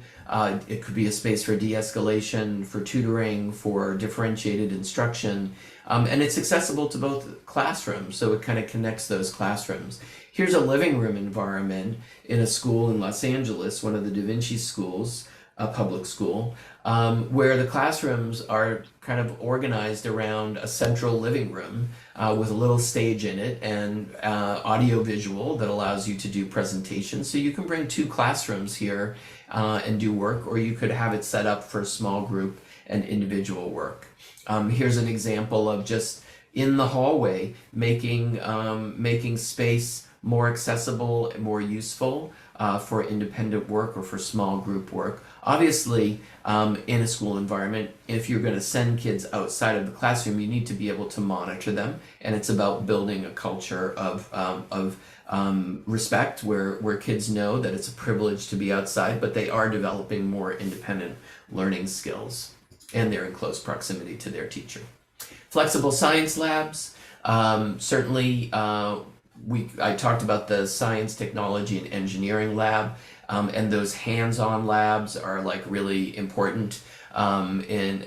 It could be a space for de-escalation, for tutoring, for differentiated instruction. And it's accessible to both classrooms, so it kind of connects those classrooms. Here's a living room environment in a school in Los Angeles, one of the Da Vinci schools, a public school, where the classrooms are kind of organized around a central living room with a little stage in it and audio visual that allows you to do presentations. So you can bring two classrooms here and do work, or you could have it set up for small group and individual work. Here's an example of just in the hallway making space more accessible and more useful for independent work or for small group work. Obviously, in a school environment, if you're going to send kids outside of the classroom, you need to be able to monitor them, and it's about building a culture of respect where kids know that it's a privilege to be outside, but they are developing more independent learning skills, and they're in close proximity to their teacher. Flexible science labs, certainly I talked about the science, technology, and engineering lab, and those hands-on labs are like really important in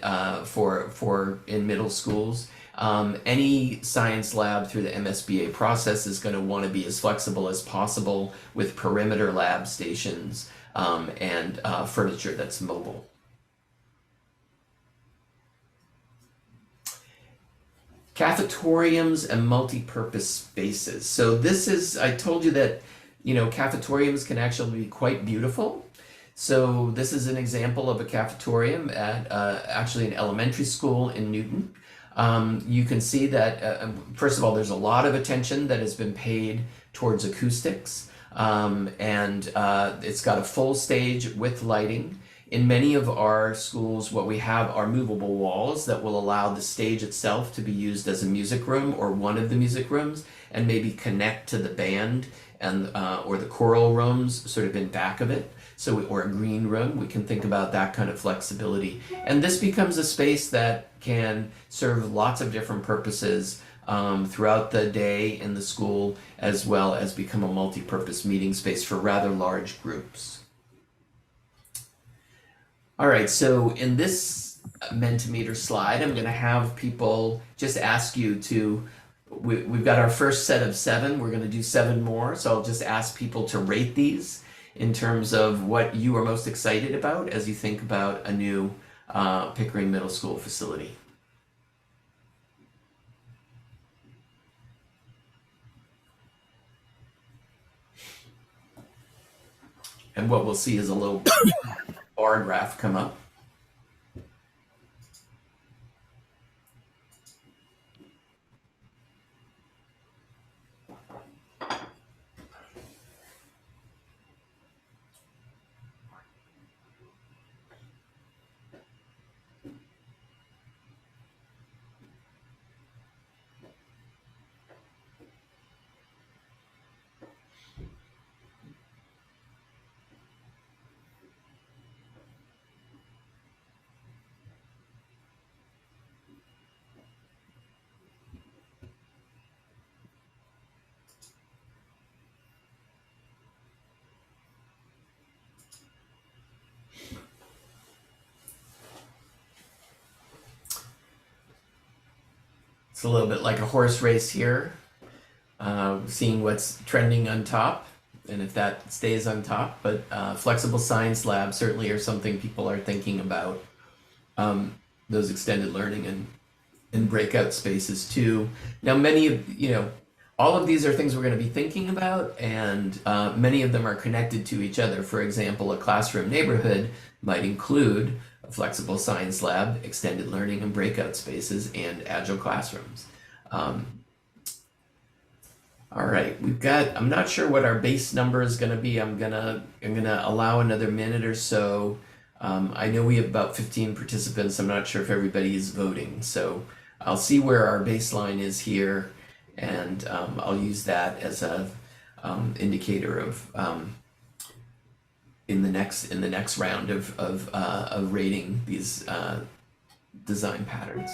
middle schools. Any science lab through the MSBA process is going to want to be as flexible as possible with perimeter lab stations and furniture that's mobile. Cafetoriums and multi-purpose spaces. So this is, I told you that, cafetoriums can actually be quite beautiful. So this is an example of a cafetorium at actually an elementary school in Newton. You can see that, first of all, there's a lot of attention that has been paid towards acoustics, and it's got a full stage with lighting. In many of our schools, what we have are movable walls that will allow the stage itself to be used as a music room or one of the music rooms, and maybe connect to the band and or the choral rooms sort of in back of it. So, or a green room, we can think about that kind of flexibility. And this becomes a space that can serve lots of different purposes throughout the day in the school, as well as become a multi-purpose meeting space for rather large groups. All right, so in this Mentimeter slide, I'm going to have people just ask you to, we've got our first set of 7, we're going to do 7 more, so I'll just ask people to rate these in terms of what you are most excited about as you think about a new Pickering Middle School facility. And what we'll see is a little bar graph come up. It's a little bit like a horse race here, seeing what's trending on top and if that stays on top. But flexible science labs certainly are something people are thinking about. Those extended learning and breakout spaces too. Now, many of, all of these are things we're going to be thinking about, and many of them are connected to each other. For example, a classroom neighborhood might include a flexible science lab, extended learning and breakout spaces, and agile classrooms. All right, I'm not sure what our base number is going to be. I'm gonna allow another minute or so I know we have about 15 participants. I'm not sure if everybody is voting, so I'll see where our baseline is here, and I'll use that as a indicator of in the next round of rating these design patterns.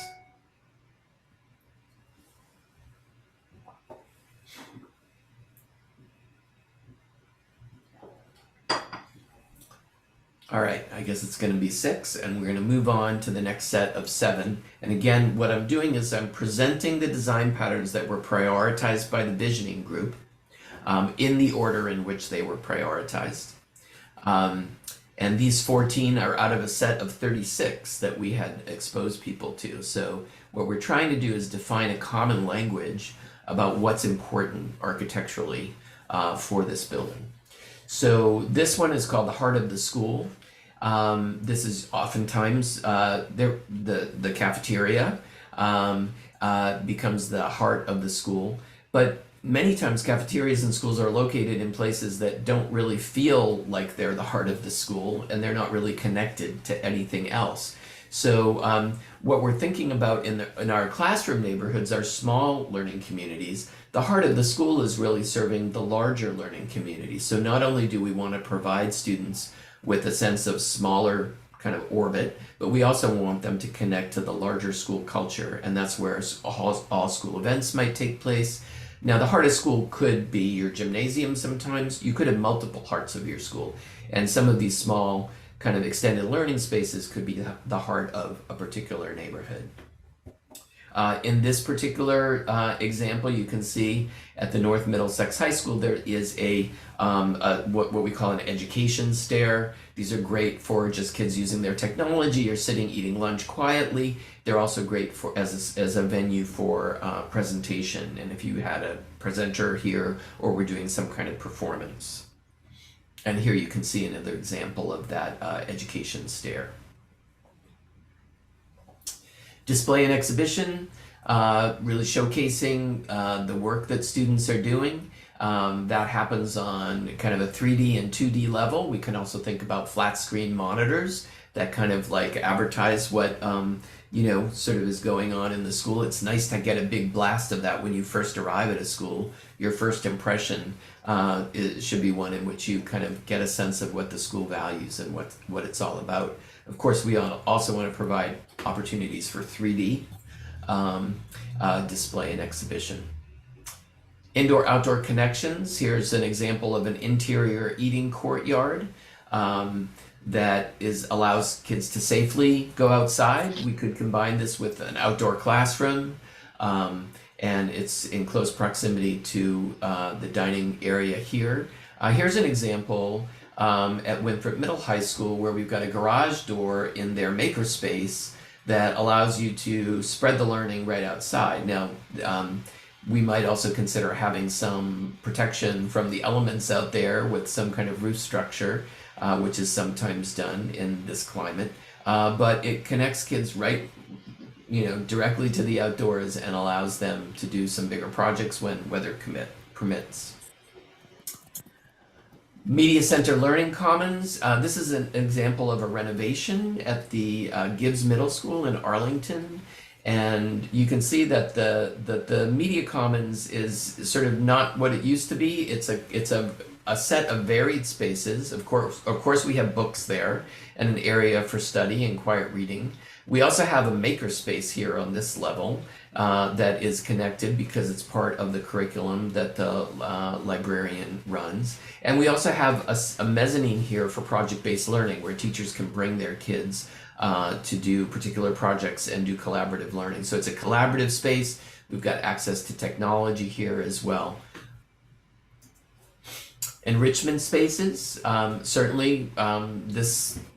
All right, I guess it's going to be 6, and we're going to move on to the next set of 7. And again, what I'm doing is I'm presenting the design patterns that were prioritized by the visioning group in the order in which they were prioritized. And these 14 are out of a set of 36 that we had exposed people to. So what we're trying to do is define a common language about what's important architecturally for this building. So this one is called the heart of the school. This is oftentimes the cafeteria becomes the heart of the school, but many times cafeterias in schools are located in places that don't really feel like they're the heart of the school, and they're not really connected to anything else. So what we're thinking about in our classroom neighborhoods are small learning communities. The heart of the school is really serving the larger learning community. So not only do we want to provide students with a sense of smaller kind of orbit, but we also want them to connect to the larger school culture, and that's where all school events might take place. Now, the heart of school could be your gymnasium sometimes. You could have multiple hearts of your school, and some of these small kind of extended learning spaces could be the heart of a particular neighborhood. In this particular example, you can see at the North Middlesex High School there is what we call an education stair. These are great for just kids using their technology or sitting eating lunch quietly. They're also great for as a venue for presentation, and if you had a presenter here or we're doing some kind of performance. And here you can see another example of that education stair. Display and exhibition, really showcasing the work that students are doing. That happens on kind of a 3D and 2D level. We can also think about flat screen monitors that kind of like advertise what sort of is going on in the school. It's nice to get a big blast of that when you first arrive at a school. Your first impression should be one in which you kind of get a sense of what the school values and what it's all about. Of course, we also want to provide opportunities for 3D display and exhibition. Indoor-outdoor connections. Here's an example of an interior eating courtyard that allows kids to safely go outside. We could combine this with an outdoor classroom, and it's in close proximity to the dining area here. Here's an example at Winthrop Middle High School where we've got a garage door in their makerspace that allows you to spread the learning right outside. Now, we might also consider having some protection from the elements out there with some kind of roof structure, which is sometimes done in this climate. But it connects kids right, directly to the outdoors and allows them to do some bigger projects when weather permits. Media Center Learning Commons. This is an example of a renovation at the Gibbs Middle School in Arlington. And you can see that the Media Commons is sort of not what it used to be. It's a set of varied spaces. Of course, we have books there and an area for study and quiet reading. We also have a maker space here on this level that is connected because it's part of the curriculum that the librarian runs. And we also have a mezzanine here for project-based learning where teachers can bring their kids to do particular projects and do collaborative learning. So it's a collaborative space. We've got access to technology here as well. Enrichment spaces, certainly the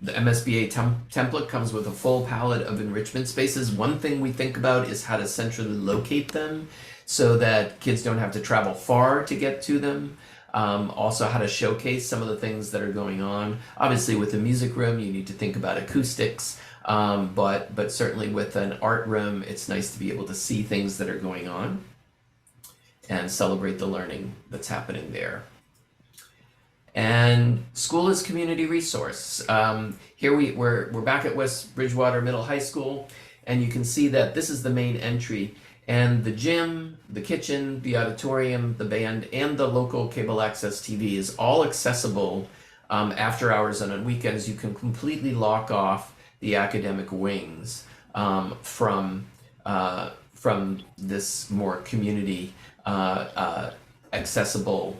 MSBA template comes with a full palette of enrichment spaces. One thing we think about is how to centrally locate them so that kids don't have to travel far to get to them. Also how to showcase some of the things that are going on. Obviously with a music room you need to think about acoustics, but certainly with an art room it's nice to be able to see things that are going on and celebrate the learning that's happening there. And school is community resource. Here we're back at West Bridgewater Middle High School, and you can see that this is the main entry. And the gym, the kitchen, the auditorium, the band, and the local cable access TV is all accessible after hours and on weekends. You can completely lock off the academic wings from this more community accessible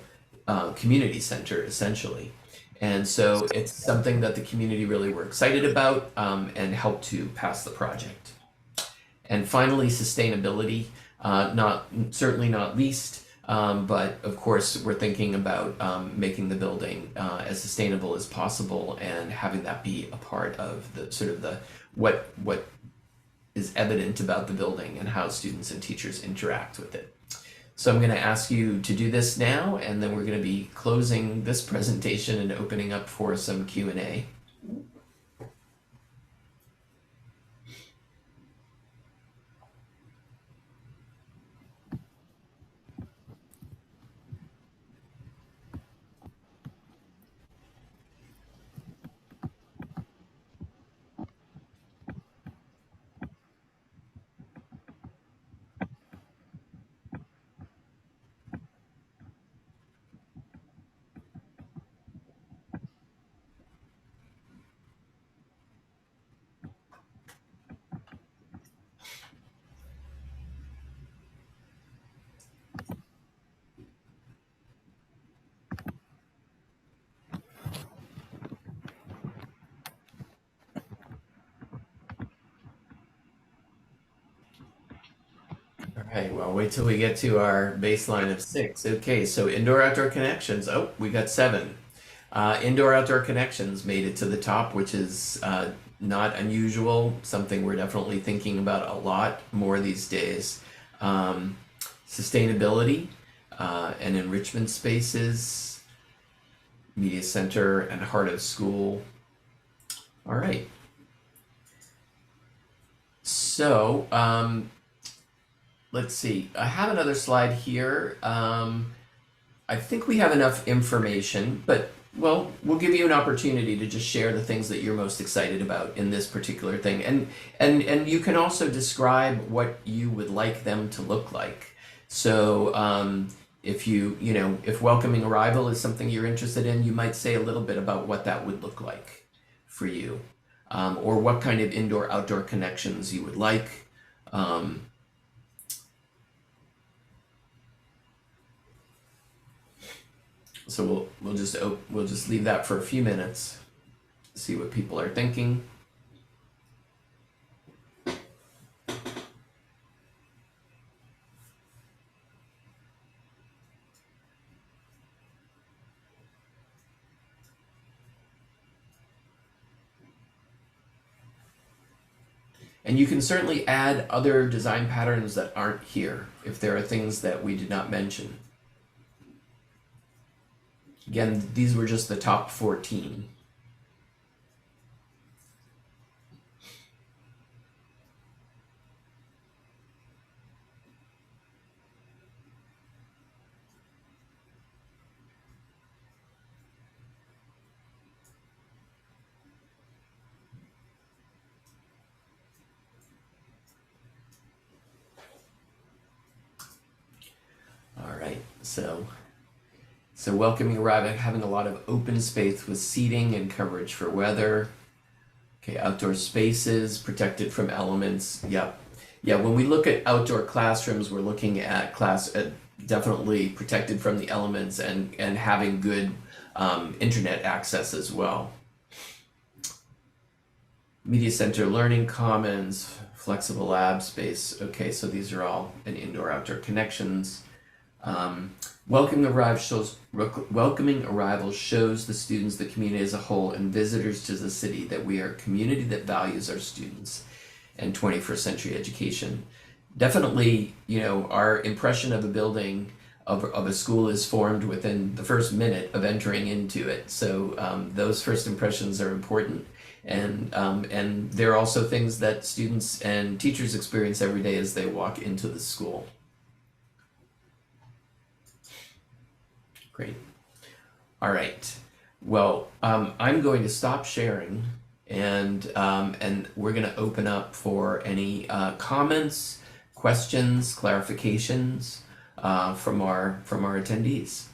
community center, essentially. And so it's something that the community really were excited about and helped to pass the project. And finally, sustainability, certainly not least, but of course we're thinking about making the building as sustainable as possible and having that be a part of the sort of the what is evident about the building and how students and teachers interact with it. So I'm going to ask you to do this now, and then we're going to be closing this presentation and opening up for some Q&A. All right, well, wait till we get to our baseline of 6. Okay, so indoor-outdoor connections. Oh, we got 7. Indoor-outdoor connections made it to the top, which is not unusual, something we're definitely thinking about a lot more these days. Sustainability and enrichment spaces, media center, and heart of school. All right. So, let's see. I have another slide here. I think we have enough information, but well, we'll give you an opportunity to just share the things that you're most excited about in this particular thing, and you can also describe what you would like them to look like. So if if welcoming arrival is something you're interested in, you might say a little bit about what that would look like for you, or what kind of indoor-outdoor connections you would like. So we'll just leave that for a few minutes, see what people are thinking. And you can certainly add other design patterns that aren't here if there are things that we did not mention. Again, these were just the top 14. All right, so welcoming arrival, having a lot of open space with seating and coverage for weather. Okay, outdoor spaces protected from elements. Yep. Yeah, when we look at outdoor classrooms, we're looking at definitely protected from the elements and having good internet access as well. Media center, learning commons, flexible lab space. Okay, so these are all an indoor-outdoor connections. Welcoming arrival shows the students, the community as a whole, and visitors to the city that we are a community that values our students and 21st century education. Definitely, our impression of a building, of a school is formed within the first minute of entering into it. So those first impressions are important. And they're also things that students and teachers experience every day as they walk into the school. Great. All right. Well, I'm going to stop sharing, and we're going to open up for any comments, questions, clarifications from our attendees.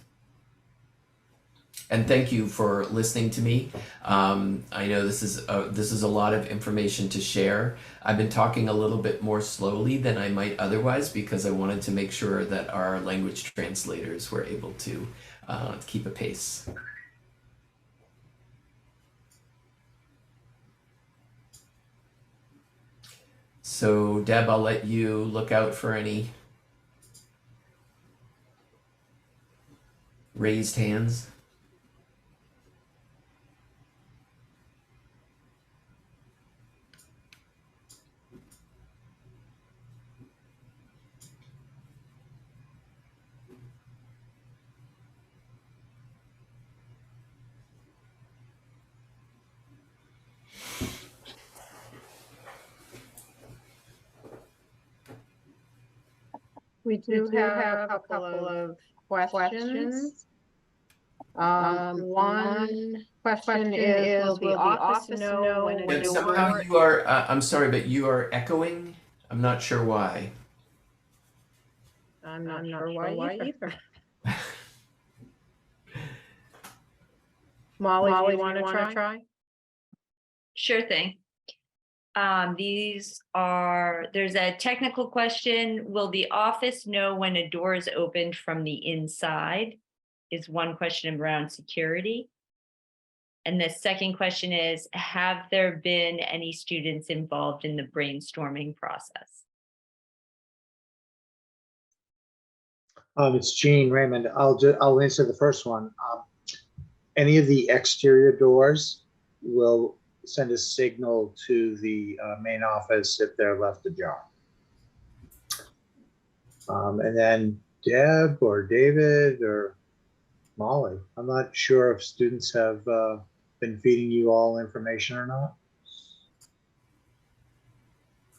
And thank you for listening to me. I know this is a lot of information to share. I've been talking a little bit more slowly than I might otherwise because I wanted to make sure that our language translators were able to keep a pace. So Deb, I'll let you look out for any raised hands. We do have a couple of questions. One question is, will the office know when a And door? somehow you are, I'm sorry, but you are echoing. I'm not sure why. I'm not sure why either. Molly, do you want to try? Sure thing. There's a technical question. Will the office know when a door is opened from the inside? Is one question around security. And the second question is, have there been any students involved in the brainstorming process? It's Gene Raymond. I'll answer the first one. Any of the exterior doors will send a signal to the main office if they're left ajar. And then Deb or David or Molly, I'm not sure if students have been feeding you all information or not.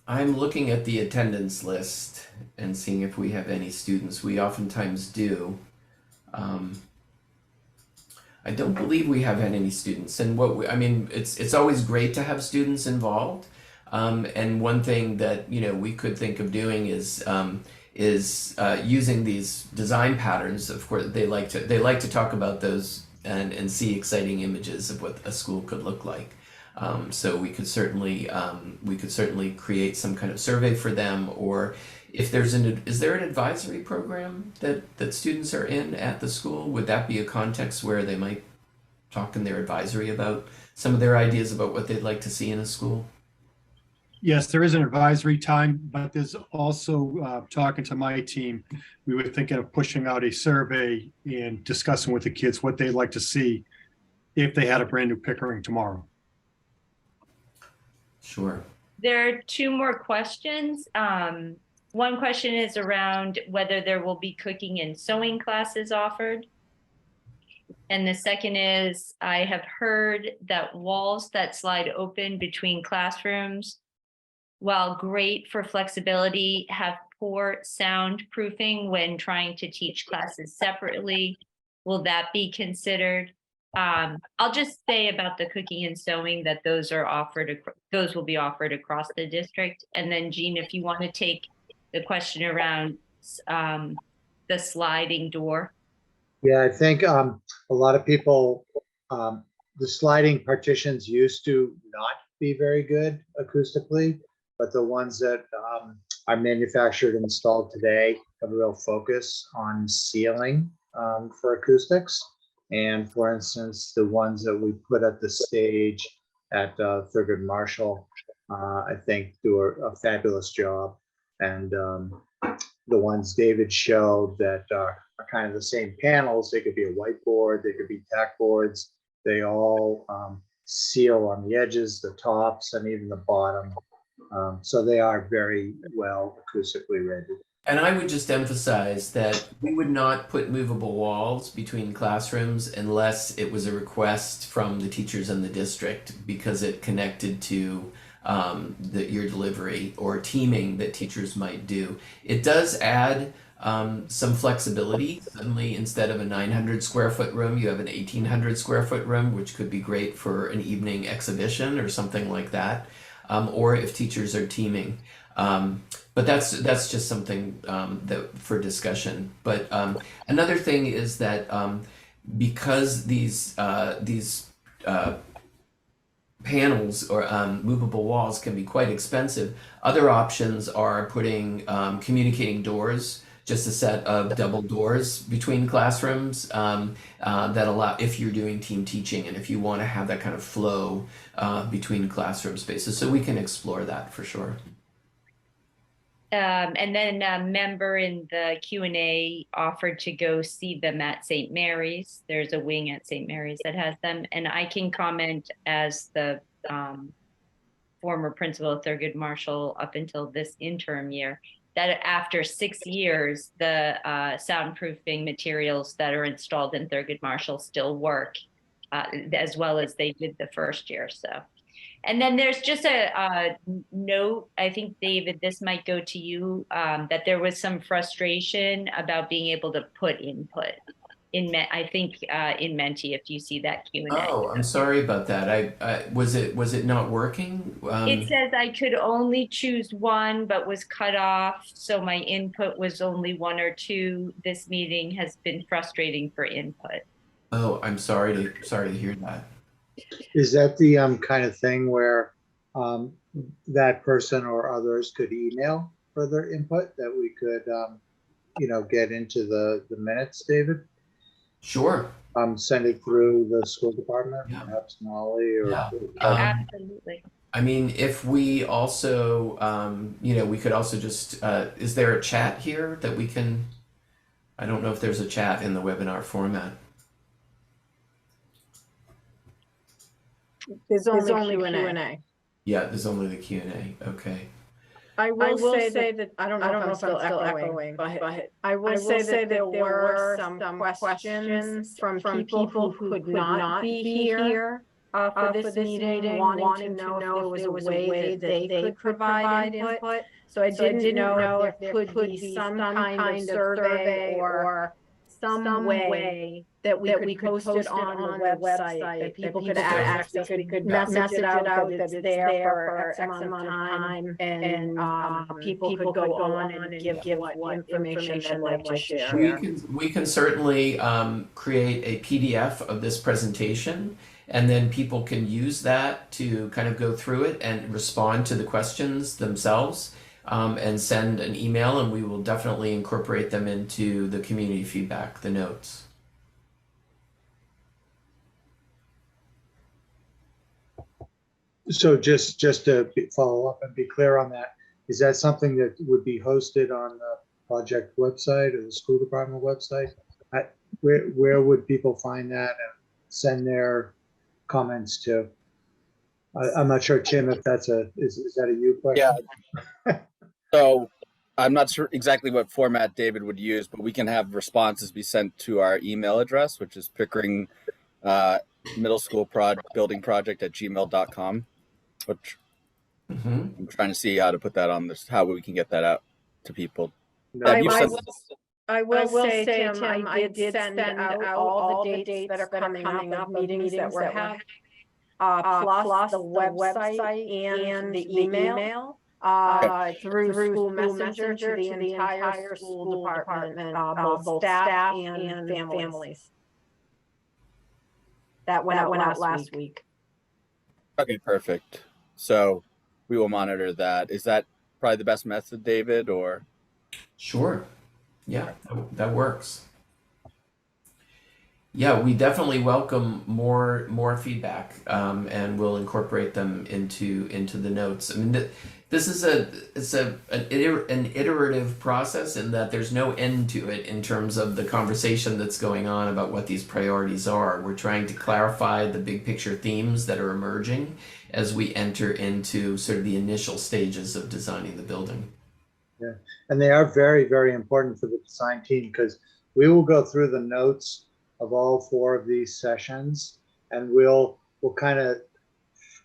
I'm looking at the attendance list and seeing if we have any students. We oftentimes do. I don't believe we have had any students, and it's always great to have students involved. And one thing that we could think of doing is using these design patterns. Of course, they like to talk about those and see exciting images of what a school could look like. So we could certainly create some kind of survey for them, or if is there an advisory program that students are in at the school? Would that be a context where they might talk in their advisory about some of their ideas about what they'd like to see in a school? Yes, there is an advisory time, but there's also talking to my team. We were thinking of pushing out a survey and discussing with the kids what they'd like to see if they had a brand new Pickering tomorrow. Sure. There are two more questions. One question is around whether there will be cooking and sewing classes offered. And the second is, I have heard that walls that slide open between classrooms, while great for flexibility, have poor soundproofing when trying to teach classes separately. Will that be considered? I'll just say about the cooking and sewing that those will be offered across the district. And then Jean, if you want to take the question around the sliding door. Yeah, I think a lot of people, the sliding partitions used to not be very good acoustically, but the ones that are manufactured and installed today have a real focus on sealing for acoustics. And for instance, the ones that we put at the stage at Thurgood Marshall, I think do a fabulous job. And the ones David showed that are kind of the same panels, they could be a whiteboard, they could be tack boards. They all seal on the edges, the tops, and even the bottom. So they are very well acoustically rated. And I would just emphasize that we would not put movable walls between classrooms unless it was a request from the teachers in the district, because it connected to your delivery or teaming that teachers might do. It does add some flexibility. Suddenly, instead of a 900 square foot room, you have an 1800 square foot room, which could be great for an evening exhibition or something like that, or if teachers are teaming. But that's just something that for discussion. But another thing is that because these panels or movable walls can be quite expensive. Other options are putting communicating doors, just a set of double doors between classrooms that allow if you're doing team teaching and if you want to have that kind of flow between classroom spaces. So we can explore that for sure. And then a member in the Q&A offered to go see them at St. Mary's. There's a wing at St. Mary's that has them. And I can comment as the former principal of Thurgood Marshall up until this interim year, that after 6 years, the soundproofing materials that are installed in Thurgood Marshall still work as well as they did the first year. So. And then there's just a note, I think, David, this might go to you, that there was some frustration about being able to put input in, I think, in Menti, if you see that Q&A. Oh, I'm sorry about that. Was it not working? It says I could only choose one, but was cut off. So my input was only 1 or 2. This meeting has been frustrating for input. Oh, I'm sorry to hear that. Is that the kind of thing where that person or others could email further input that we could, get into the minutes, David? Sure. Send it through the school department, Yeah. perhaps Molly or. Yeah. Absolutely. I mean, if we also, we could also just, is there a chat here that we can, I don't know if there's a chat in the webinar format. There's only Q&A. Yeah, there's only the Q&A. Okay. I will say that I don't know if I'm still echoing, but I will say that there were some questions from people who could not be here for this meeting, wanting to know if there was a way that they could provide input. So I didn't know if there could be some kind of survey or some way that we could post it on the website, that people could access. We could message it out that it's there for X amount of time, and people could go on and give what information they'd like to share. We can certainly create a PDF of this presentation, and then people can use that to kind of go through it and respond to the questions themselves. And send an email, and we will definitely incorporate them into the community feedback, the notes. So just to follow up and be clear on that, is that something that would be hosted on the project website or the school department website? Where would people find that and send their comments to? I'm not sure, Tim, if that's is that a you question? Yeah. So I'm not sure exactly what format David would use, but we can have responses be sent to our email address, which is Pickering Middle School Building Project at gmail.com. Which I'm trying to see how to put that on this, how we can get that out to people. No, I will say, Tim, I did send out all the dates that are coming up, meetings that we're having, plus the website and the email. Through school messenger to the entire school department, both staff and families. That went out last week. Okay, perfect. So we will monitor that. Is that probably the best method, David, or? Sure. Yeah, that works. Yeah, we definitely welcome more feedback, and we'll incorporate them into the notes. I mean, this is an iterative process in that there's no end to it in terms of the conversation that's going on about what these priorities are. We're trying to clarify the big picture themes that are emerging as we enter into sort of the initial stages of designing the building. Yeah, and they are very, very important for the design team, because we will go through the notes of all 4 of these sessions, and we'll kind of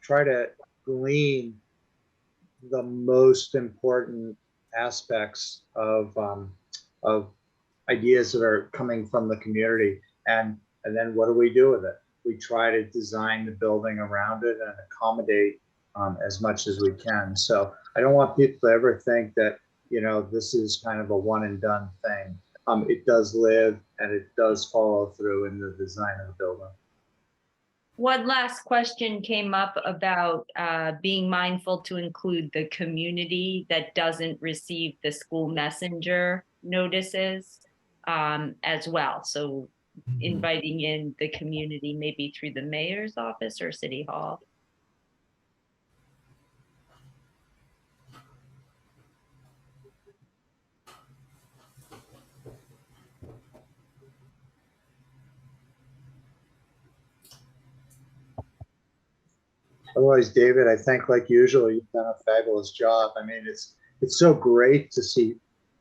try to glean the most important aspects of of ideas that are coming from the community. And then what do we do with it? We try to design the building around it and accommodate as much as we can. So I don't want people to ever think that, this is kind of a one and done thing. It does live and it does follow through in the design of the building. One last question came up about being mindful to include the community that doesn't receive the school messenger notices as well. So inviting in the community, maybe through the mayor's office or city hall. Otherwise, David, I think like usual, you've done a fabulous job. I mean, it's so great to see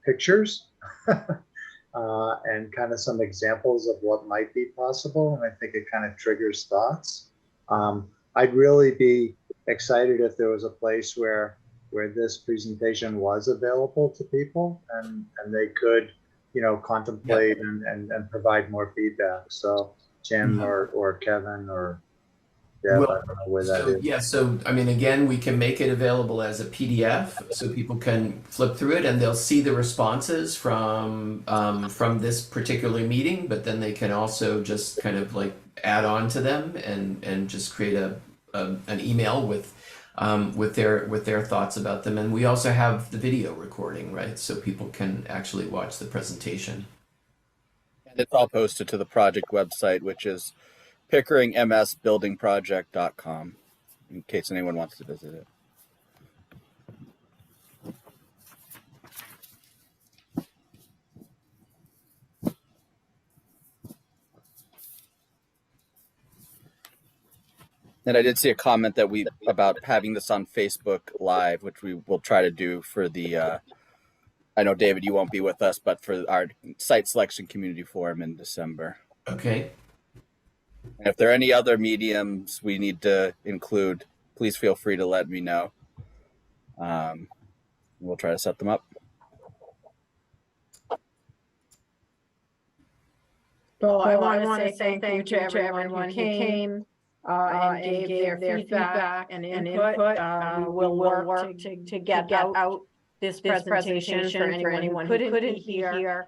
pictures and kind of some examples of what might be possible. And I think it kind of triggers thoughts. I'd really be excited if there was a place where this presentation was available to people and they could, contemplate and provide more feedback. So Jim or Kevin or Deb, Well, I don't know where that is. yeah, so I mean, again, we can make it available as a PDF so people can flip through it and they'll see the responses from this particular meeting, but then they can also just kind of like add on to them and just create an email with their thoughts about them. And we also have the video recording, right? So people can actually watch the presentation. And it's all posted to the project website, which is pickeringmsbuildingproject.com, in case anyone wants to visit it. And I did see a comment that about having this on Facebook Live, which we will try to do for the, I know, David, you won't be with us, but for our site selection community forum in December. Okay. And if there are any other mediums we need to include, please feel free to let me know. We'll try to set them up. Well, I want to say thank you to everyone who came and gave their feedback and input. We'll work to get out this presentation for anyone who couldn't be here.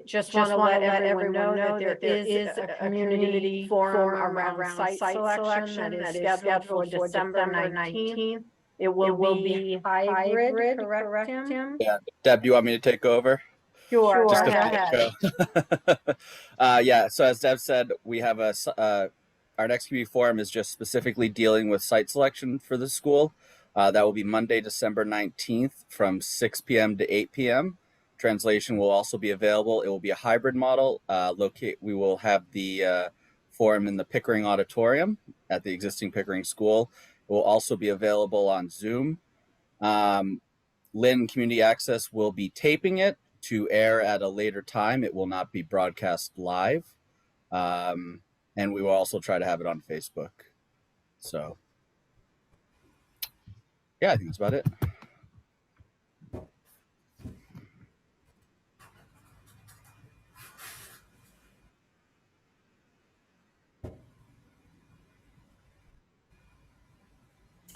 Just want to let everyone know that there is a community forum around site selection that is scheduled for December 19th. It will be hybrid, correct, Tim? Yeah, Deb, do you want me to take over? Sure, Just go a ahead. yeah, so as Deb said, we have our next community forum is just specifically dealing with site selection for the school. That will be Monday, December 19th from 6 p.m. to 8 p.m. Translation will also be available. It will be a hybrid model. We will have the forum in the Pickering auditorium at the existing Pickering school. It will also be available on Zoom. Lynn Community Access will be taping it to air at a later time. It will not be broadcast live. And we will also try to have it on Facebook. So, yeah, I think that's about it.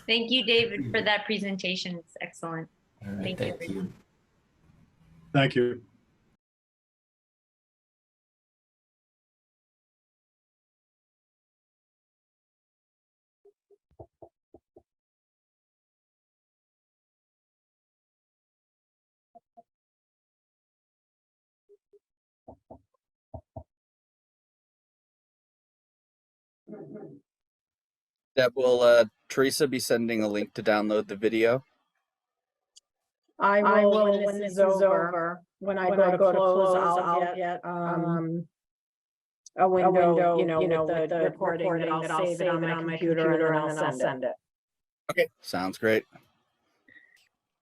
Thank you, David, for that presentation. It's excellent. All right, thank you. Thank you. Deb, will Teresa be sending a link to download the video? I will when this is over. When I go to close, I'll get a window, with the recording that I'll save it on my computer and then I'll send it. Okay, sounds great.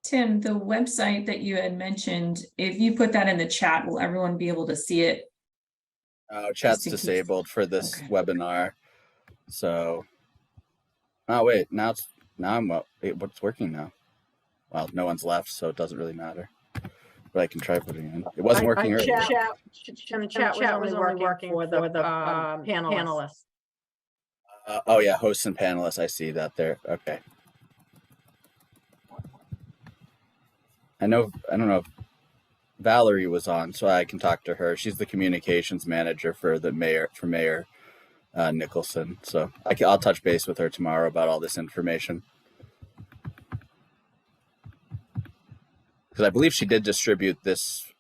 Tim, the website that you had mentioned, if you put that in the chat, will everyone be able to see it? Chat's Just in case. disabled for this Okay. webinar. So, oh wait, it's working now. Well, no one's left, so it doesn't really matter. but I can try putting it in. It wasn't working earlier. Chat was only working for the panelists. Oh yeah, hosts and panelists. I see that there. Okay. I don't know if Valerie was on, so I can talk to her. She's the communications manager for Mayor Nicholson. So I'll touch base with her tomorrow about all this information. Because I believe she did distribute this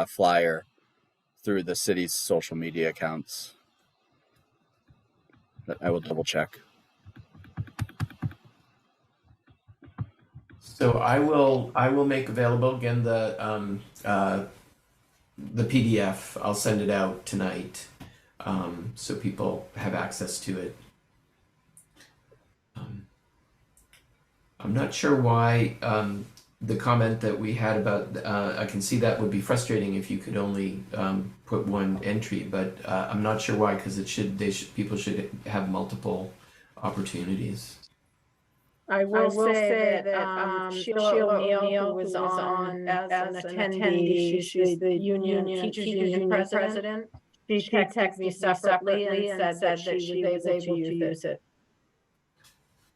flyer through the city's social media accounts. But I will double check. So I will make available again the PDF. I'll send it out tonight, so people have access to it. I'm not sure why the comment that we had about I can see that would be frustrating if you could only put one entry, but I'm not sure why, because people should have multiple opportunities. I will say that Sheila O'Neill, who was on as an attendee, she's the teachers union president. She texted me separately and said that she was able to use it.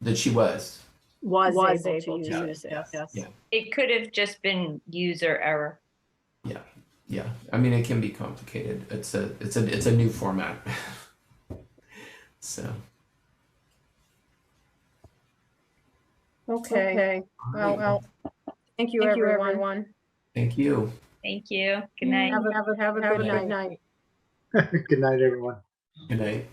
That she was. Was able to use it, yes. Yeah. It could have just been user error. Yeah. I mean, it can be complicated. It's a new format. So. Okay. Well, thank you, everyone. Thank you. Thank you. Good night. Have a good night. Good night, everyone. Good night.